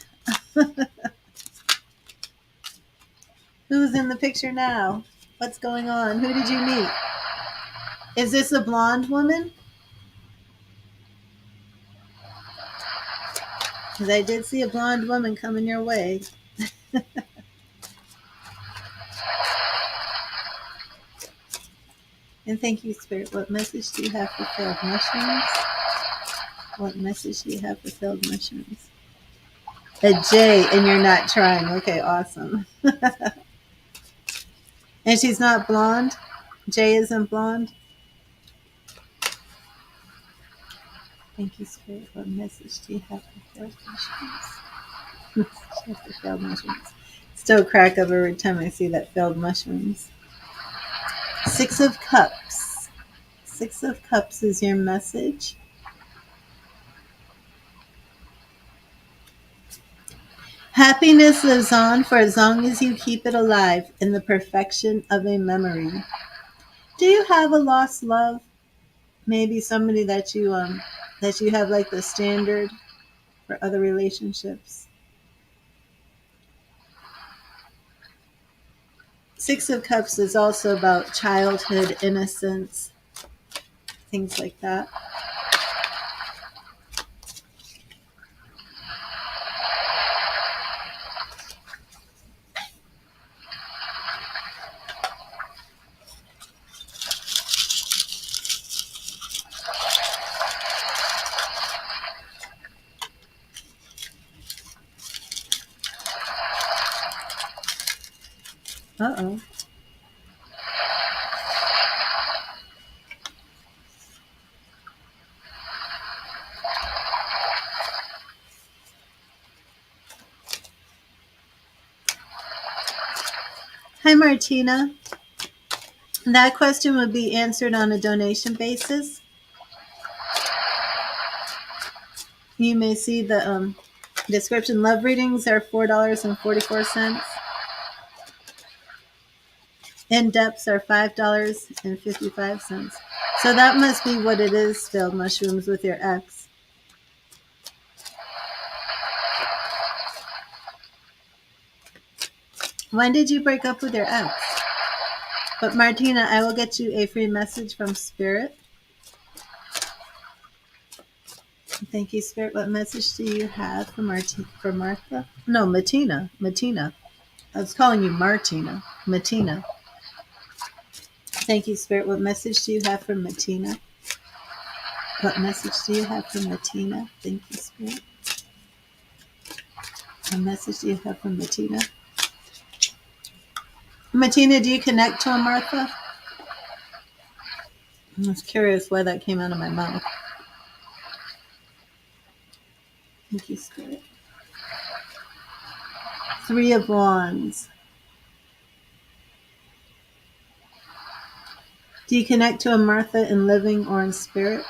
Who's in the picture now? What's going on? Who did you meet? Is this a blonde woman? Because I did see a blonde woman coming your way. And thank you, Spirit. What message do you have for failed mushrooms? What message do you have for failed mushrooms? A J, and you're not trying. Okay, awesome. And she's not blonde? J isn't blonde? Thank you, Spirit. What message do you have for failed mushrooms? For failed mushrooms. Still crack up every time I see that failed mushrooms. 6 of Cups. 6 of Cups is your message. Happiness lives on for as long as you keep it alive in the perfection of a memory. Do you have a lost love? Maybe somebody that you have like the standard for other relationships. 6 of Cups is also about childhood innocence, things like that. Uh-oh. Hi, Martina. That question would be answered on a donation basis. You may see the description. Love readings are $4.44. In-depths are $5.55. So that must be what it is, failed mushrooms, with your ex. When did you break up with your ex? But Martina, I will get you a free message from Spirit. Thank you, Spirit. What message do you have for Martha? No, Matina. I was calling you Martina. Matina. Thank you, Spirit. What message do you have for Matina? What message do you have for Matina? Thank you, Spirit. What message do you have for Matina? Matina, do you connect to a Martha? I was curious why that came out of my mouth. Thank you, Spirit. 3 of Wands. Do you connect to a Martha in living or in spirit?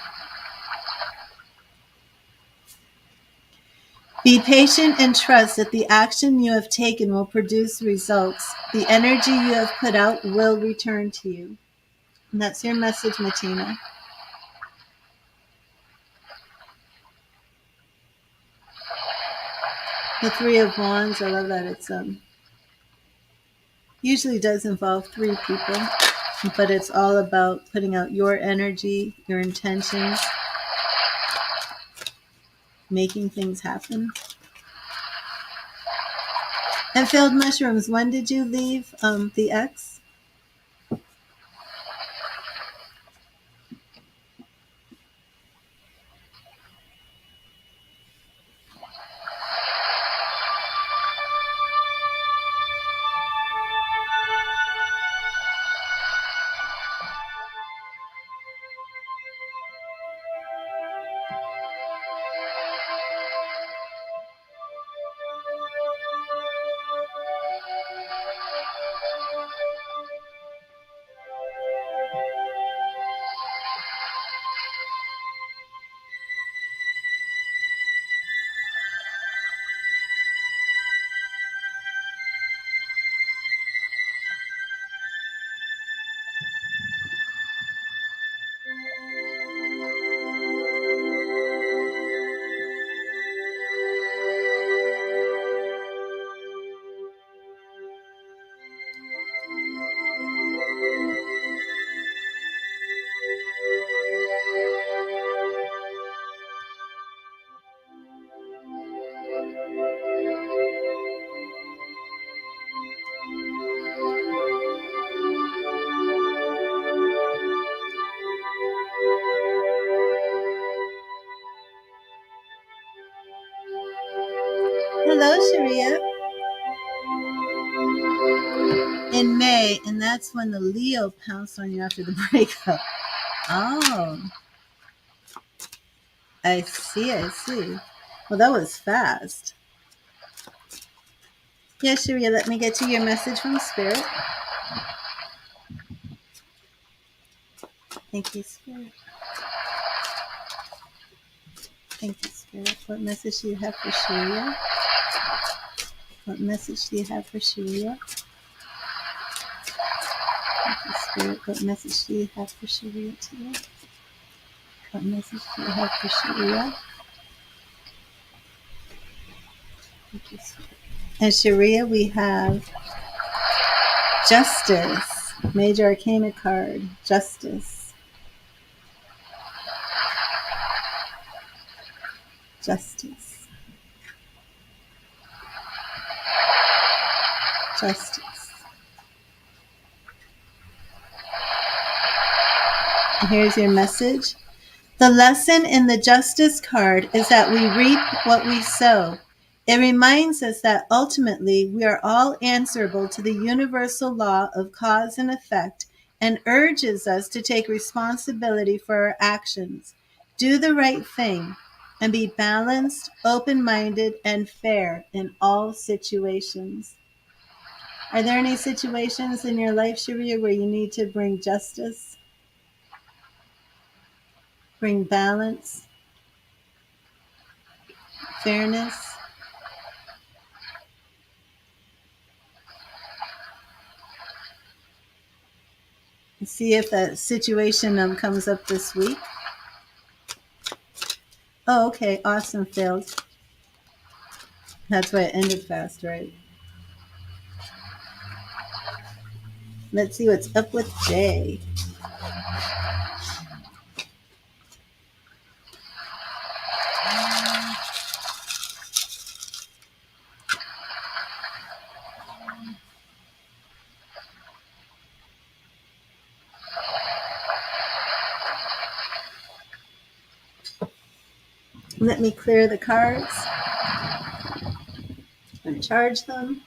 Be patient and trust that the action you have taken will produce results. The energy you have put out will return to you. And that's your message, Matina. The 3 of Wands, I love that it's usually does involve 3 people, but it's all about putting out your energy, your intentions, making things happen. And failed mushrooms, when did you leave the ex? hello, Sharia. In May, and that's when the Leo pounced on you after the breakup. Oh, I see, I see. Well, that was fast. Yeah, Sharia, let me get to your message from Spirit. Thank you, Spirit. Thank you, Spirit. What message do you have for Sharia? What message do you have for Sharia? Thank you, Spirit. What message do you have for Sharia today? What message do you have for Sharia? Thank you, Spirit. And Sharia, we have Justice. Major Arcana card. Justice. Justice. Justice. And here's your message. The lesson in the Justice card is that we reap what we sow. It reminds us that ultimately we are all answerable to the universal law of cause and effect and urges us to take responsibility for our actions, do the right thing, and be balanced, open-minded, and fair in all situations. Are there any situations in your life, Sharia, where you need to bring justice, bring balance, fairness? And see if that situation comes up this week. Oh, okay. Awesome. Failed. That's why it ended fast, right? Let's see what's up with Jay. Let me clear the cards and charge them.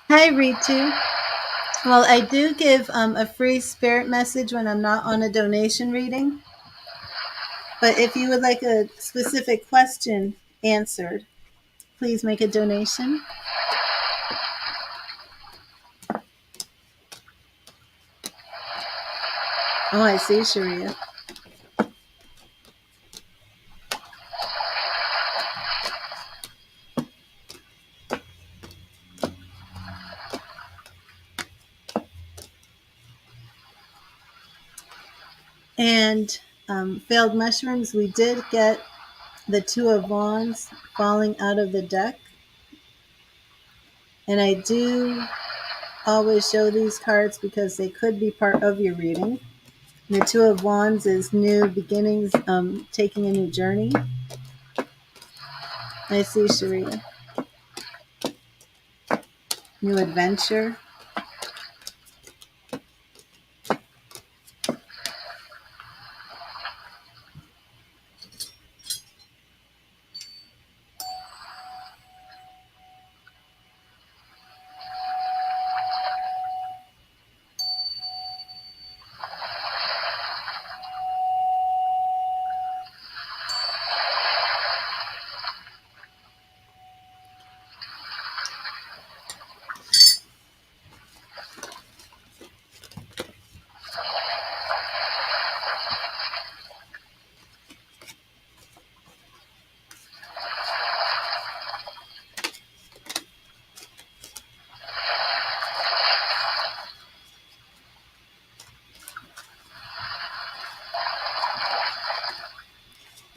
Hi, Ritu. Well, I do give a free spirit message when I'm not on a donation reading. But if you would like a specific question answered, please make a donation. Oh, I see, Sharia. And failed mushrooms, we did get the Two of Wands falling out of the deck. And I do always show these cards because they could be part of your reading. The Two of Wands is new beginnings, taking a new journey. I see, Sharia. New adventure.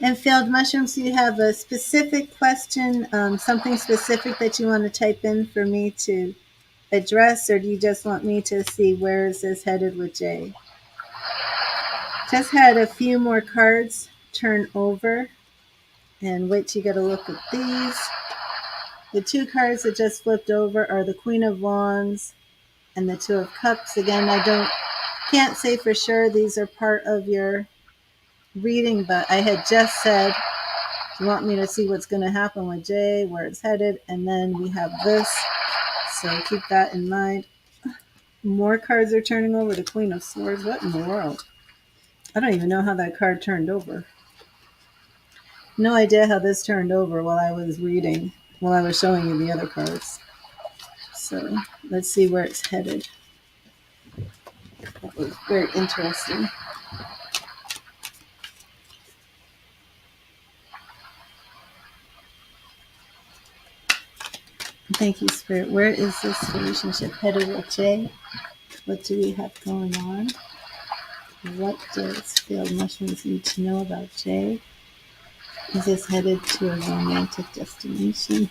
And failed mushrooms, do you have a specific question, something specific that you want to type in for me to address, or do you just want me to see where is this headed with Jay? Just had a few more cards turn over, and wait till you get a look at these. The two cards that just flipped over are the Queen of Wands and the Two of Cups. Again, can't say for sure these are part of your reading, but I had just said, you want me to see what's going to happen with Jay, where it's headed, and then we have this. So keep that in mind. More cards are turning over. The Queen of Swords. What in the world? I don't even know how that card turned over. No idea how this turned over while I was reading, while I was showing you the other cards. So let's see where it's headed. That was very interesting. Thank you, Spirit. Where is this relationship headed with Jay? What do we have going on? What does Field Mushrooms need to know about Jay? Is this headed to a romantic destination?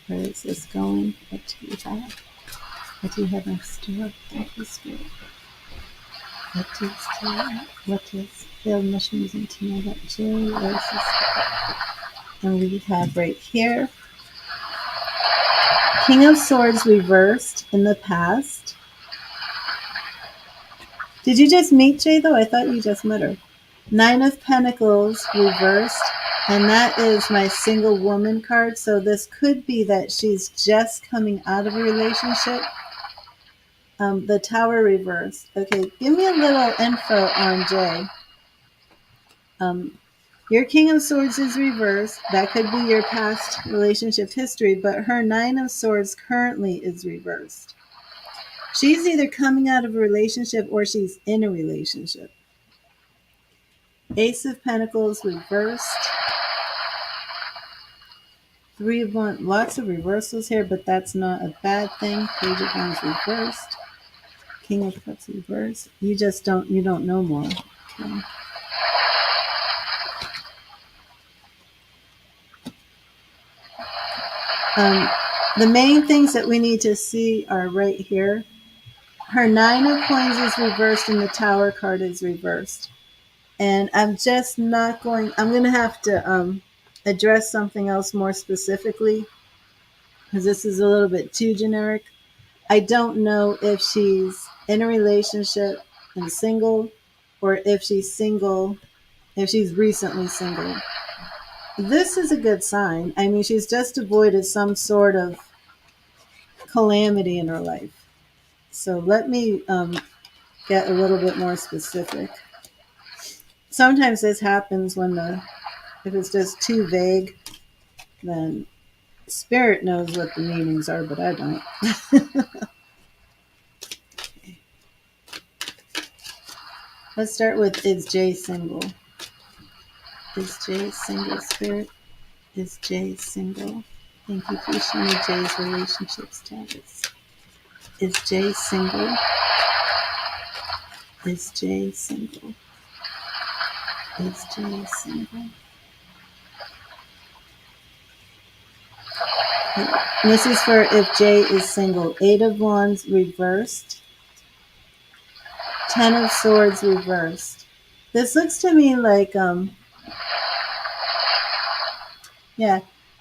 Where is this going? What do we have? What do you have in store? Thank you, Spirit. What does Field Mushrooms need to know about Jay? Where is this? And we have right here King of Swords reversed in the past. Did you just meet Jay, though? I thought you just met her. Nine of Pentacles reversed, and that is my single woman card. So this could be that she's just coming out of a relationship. The Tower reversed. Okay, give me a little info on Jay. Your King of Swords is reversed. That could be your past relationship history, but her Nine of Swords currently is reversed. She's either coming out of a relationship or she's in a relationship. Ace of Pentacles reversed. Three of Wands, lots of reversals here, but that's not a bad thing. Page of Wands reversed. King of Cups reversed. You don't know more. Okay. The main things that we need to see are right here. Her Nine of Coins is reversed and the Tower card is reversed. And I'm just not going, I'm going to have to address something else more specifically because this is a little bit too generic. I don't know if she's in a relationship and single or if she's single, if she's recently single. This is a good sign. I mean, she's just avoided some sort of calamity in her life. So let me get a little bit more specific. Sometimes this happens when if it's just too vague, then Spirit knows what the meanings are, but I don't. Let's start with, is Jay single? Is Jay single, Spirit? Is Jay single? Thank you for showing me Jay's relationship status. Is Jay single? Is Jay single? Is Jay single? This is for if Jay is single. Eight of Wands reversed. 10 of Swords reversed. This looks to me like,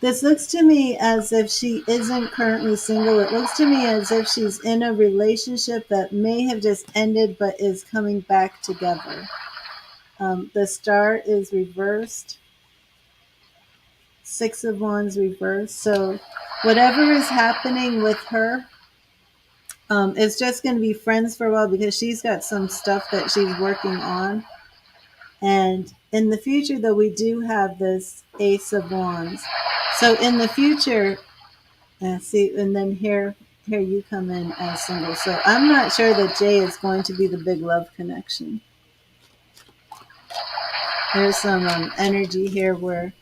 this looks to me as if she isn't currently single. It looks to me as if she's in a relationship that may have just ended but is coming back together. The Star is reversed. Six of Wands reversed. So whatever is happening with her, it's just going to be friends for a while because she's got some stuff that she's working on. And in the future, though, we do have this Ace of Wands. So in the future, see, and then here you come in as single. So I'm not sure that Jay is going to be the big love connection. There's some energy here where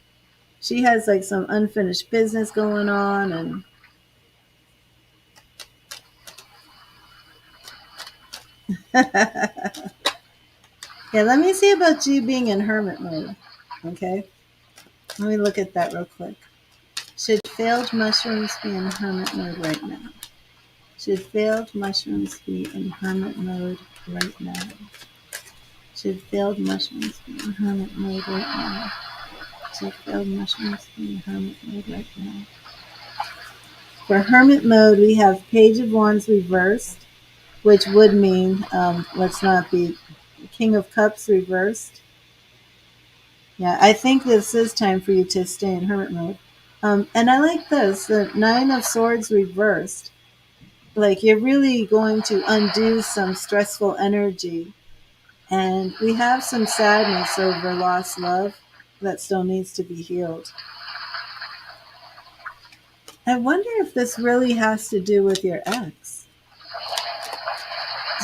she has like some unfinished business going on, and yeah, let me see about you being in hermit mode. Okay, let me look at that real quick. Should failed mushrooms be in hermit mode right now? Should failed mushrooms be in hermit mode right now? Should failed mushrooms be in hermit mode right now? Should failed mushrooms be in hermit mode right now? For hermit mode, we have Page of Wands reversed, which would mean, let's not be, King of Cups reversed. Yeah, I think this is time for you to stay in hermit mode. And I like this, the Nine of Swords reversed. Like you're really going to undo some stressful energy. And we have some sadness over lost love that still needs to be healed. I wonder if this really has to do with your ex.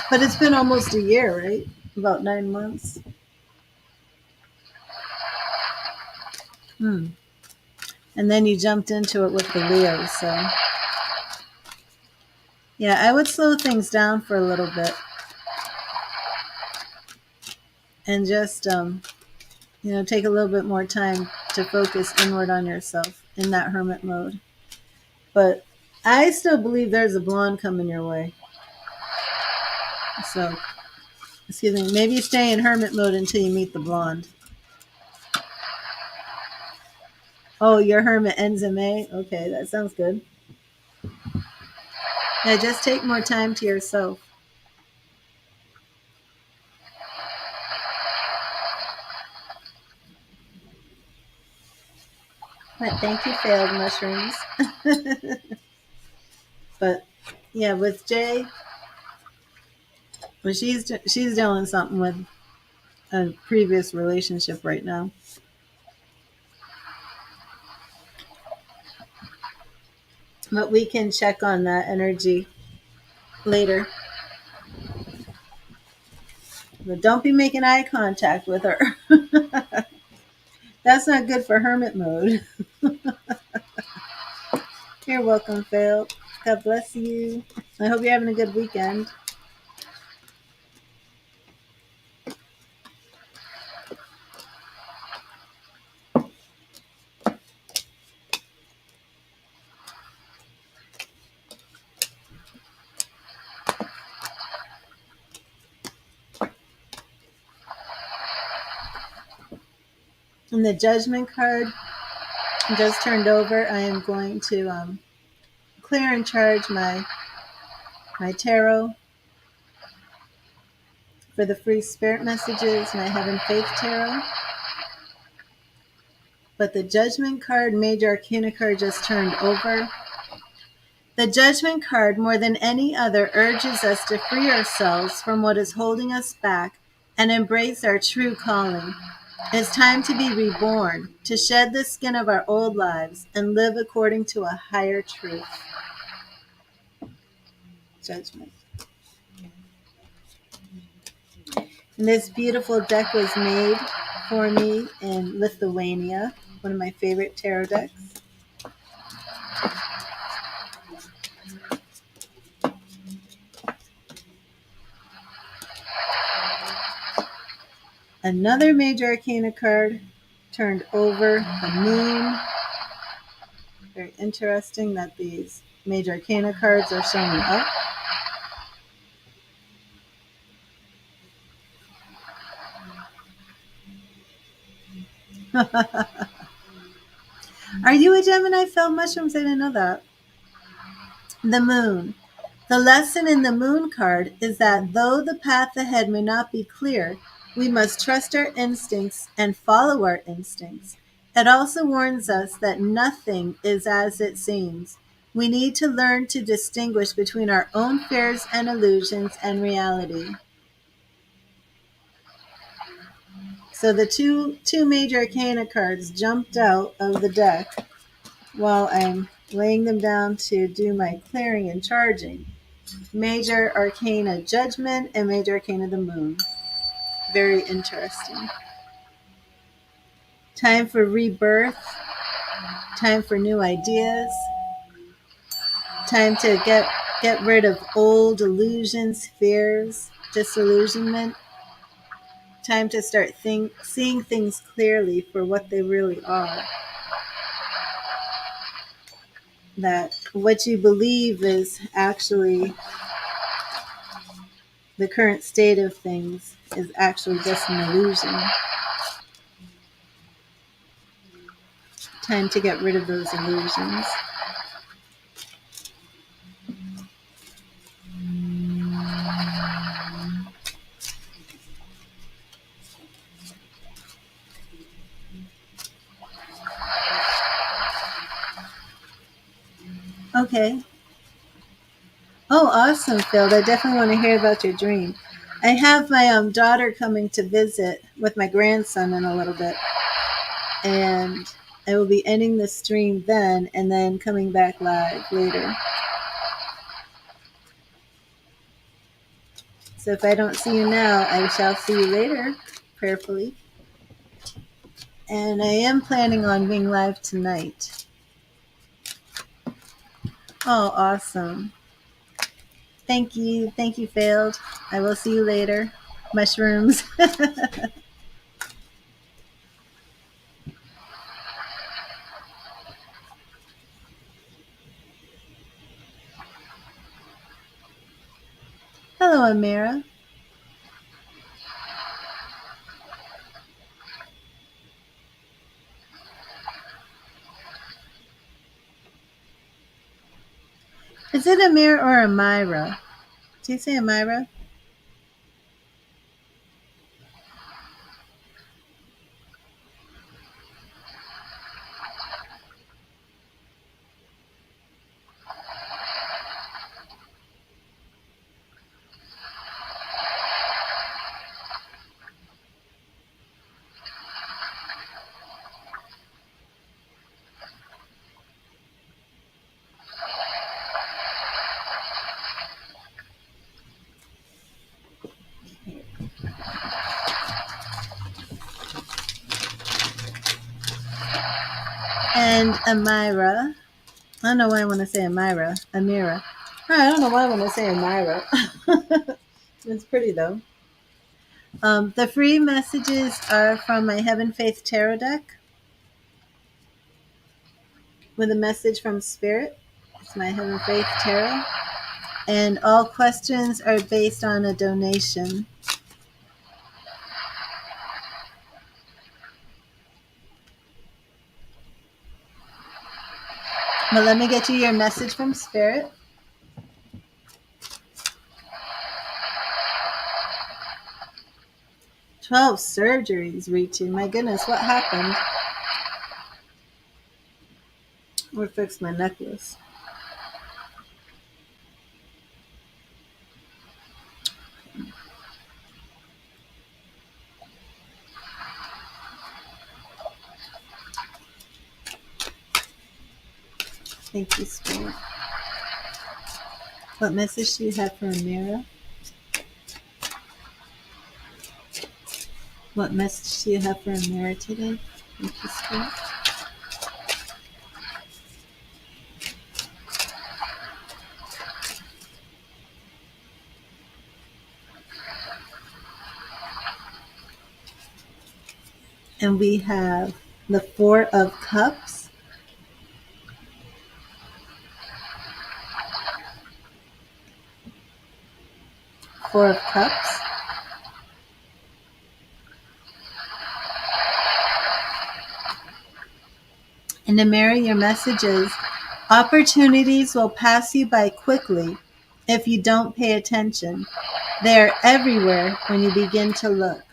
But it's been almost a year, right? About 9 months. And then you jumped into it with the Leo, so. Yeah, I would slow things down for a little bit. And just, take a little bit more time to focus inward on yourself in that hermit mode. But I still believe there's a blonde coming your way. So, excuse me, maybe stay in hermit mode until you meet the blonde. Oh, your hermit ends in May? Okay, that sounds good. Yeah, just take more time to yourself. But thank you, failed mushrooms. But yeah, with Jay, well, she's doing something with a previous relationship right now. But we can check on that energy later. But don't be making eye contact with her. That's not good for hermit mode. You're welcome, Phil. God bless you. I hope you're having a good weekend. And the Judgment card just turned over. I am going to clear and charge my tarot for the free spirit messages, my Heaven Faith Tarot. But the Judgment card, Major Arcana card, just turned over. The Judgment card, more than any other, urges us to free ourselves from what is holding us back and embrace our true calling. It's time to be reborn, to shed the skin of our old lives and live according to a higher truth. Judgment. And this beautiful deck was made for me in Lithuania, one of my favorite tarot decks. Another Major Arcana card turned over, the Moon. Very interesting that these Major Arcana cards are showing up. Are you a Gemini, Phil Mushrooms? I didn't know that. The Moon. The lesson in the Moon card is that though the path ahead may not be clear, we must trust our instincts and follow our instincts. It also warns us that nothing is as it seems. We need to learn to distinguish between our own fears and illusions and reality. So the two Major Arcana cards jumped out of the deck while I'm laying them down to do my clearing and charging. Major Arcana Judgment and Major Arcana the Moon. Very interesting. Time for rebirth. Time for new ideas. Time to get rid of old illusions, fears, disillusionment. Time to start seeing things clearly for what they really are. That what you believe is actually the current state of things is actually just an illusion. Time to get rid of those illusions. Okay. Oh, awesome, Phil. I definitely want to hear about your dream. I have my daughter coming to visit with my grandson in a little bit. And I will be ending the stream then and then coming back live later. So if I don't see you now, I shall see you later, prayerfully. And I am planning on being live tonight. Oh, awesome. Thank you. Thank you, Failed. I will see you later. Mushrooms. Hello, Amira. Is it Amira or Amira? Do you say Amira? And Amira. I don't know why I want to say Amira. Amira. I don't know why I want to say Amira. It's pretty though. The free messages are from my Heaven Faith Tarot deck with a message from Spirit. It's my Heaven Faith Tarot. And all questions are based on a donation. But let me get you your message from Spirit. "12 surgeries, Ritu. My goodness, what happened?" Or fix my necklace. Thank you, Spirit. What message do you have for Amira? What message do you have for Amira today? Thank you, Spirit. And we have the Four of Cups. Four of Cups. And Amira, your message is, opportunities will pass you by quickly if you don't pay attention. They are everywhere when you begin to look.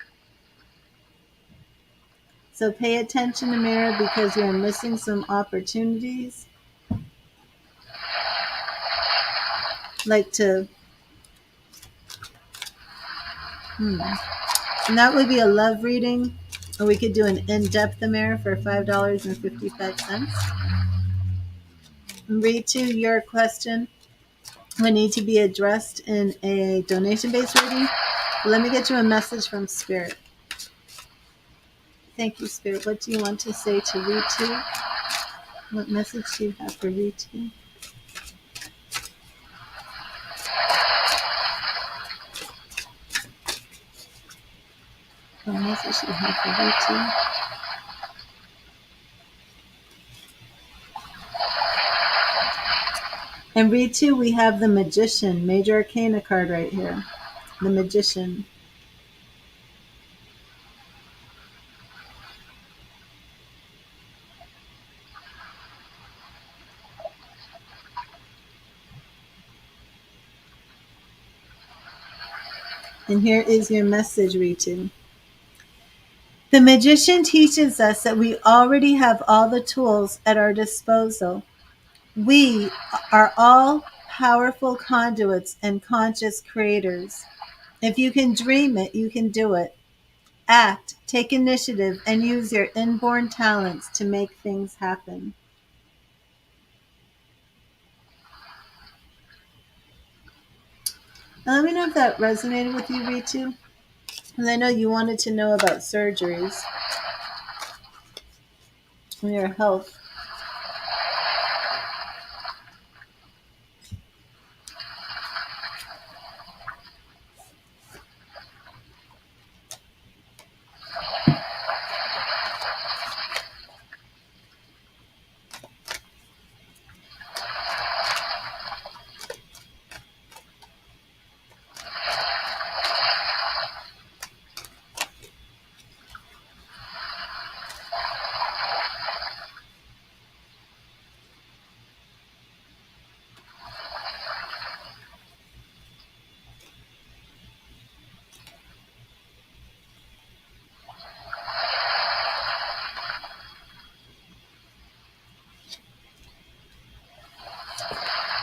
So pay attention, Amira, because you're missing some opportunities. Like to... And that would be a love reading, or we could do an in-depth Amira for $5.55. Read to your question would need to be addressed in a donation-based reading. Let me get you a message from Spirit. Thank you, Spirit. What do you want to say to Ritu? What message do you have for Ritu? What message do you have for Ritu? And Ritu, we have the Magician, Major Arcana card right here. the Magician. And here is your message, Ritu. The Magician teaches us that we already have all the tools at our disposal. We are all powerful conduits and conscious creators. If you can dream it, you can do it. Act, take initiative, and use your inborn talents to make things happen. Now, let me know if that resonated with you, Ritu. Because I know you wanted to know about surgeries and your health.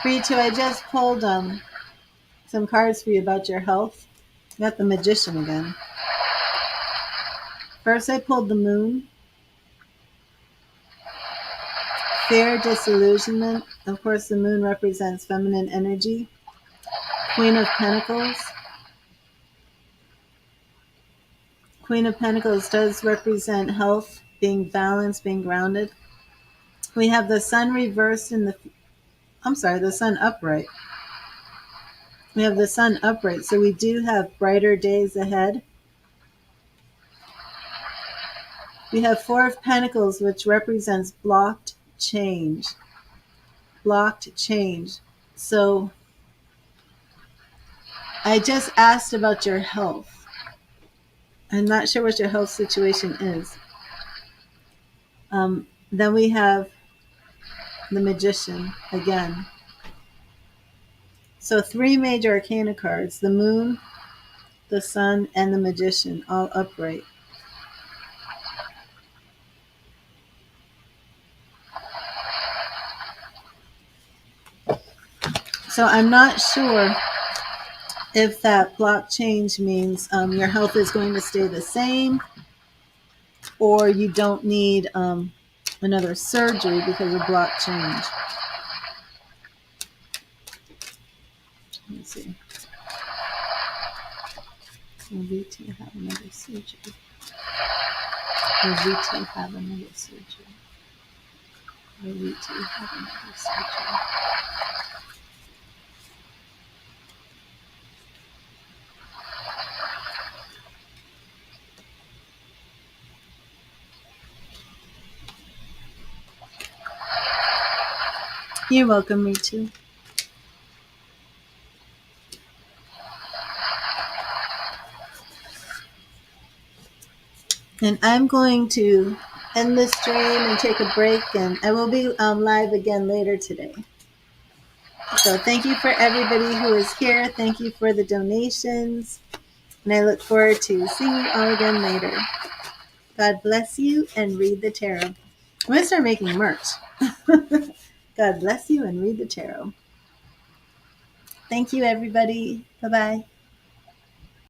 Ritu, I just pulled some cards for you about your health. Got the Magician again. First, I pulled the Moon. Fear, disillusionment. Of course, the Moon represents feminine energy. Queen of Pentacles. Queen of Pentacles does represent health, being balanced, being grounded. We have the Sun reversed in the Sun upright. We have the Sun upright, so we do have brighter days ahead. We have Four of Pentacles, which represents blocked change. Blocked change. So I just asked about your health. I'm not sure what your health situation is. Then we have the Magician again. So 3 major arcana cards: the Moon, the Sun, and the Magician, all upright. So I'm not sure if that block change means your health is going to stay the same, or you don't need another surgery because of block change. Let's see. Will VT have another surgery? Will VT have another surgery? Will VT have another surgery? You're welcome, Ritu. And I'm going to end this stream and take a break, and I will be live again later today. So thank you for everybody who is here. Thank you for the donations. And I look forward to seeing you all again later. God bless you, and read the tarot. I'm going to start making merch. God bless you, and read the tarot. Thank you, everybody. Bye-bye.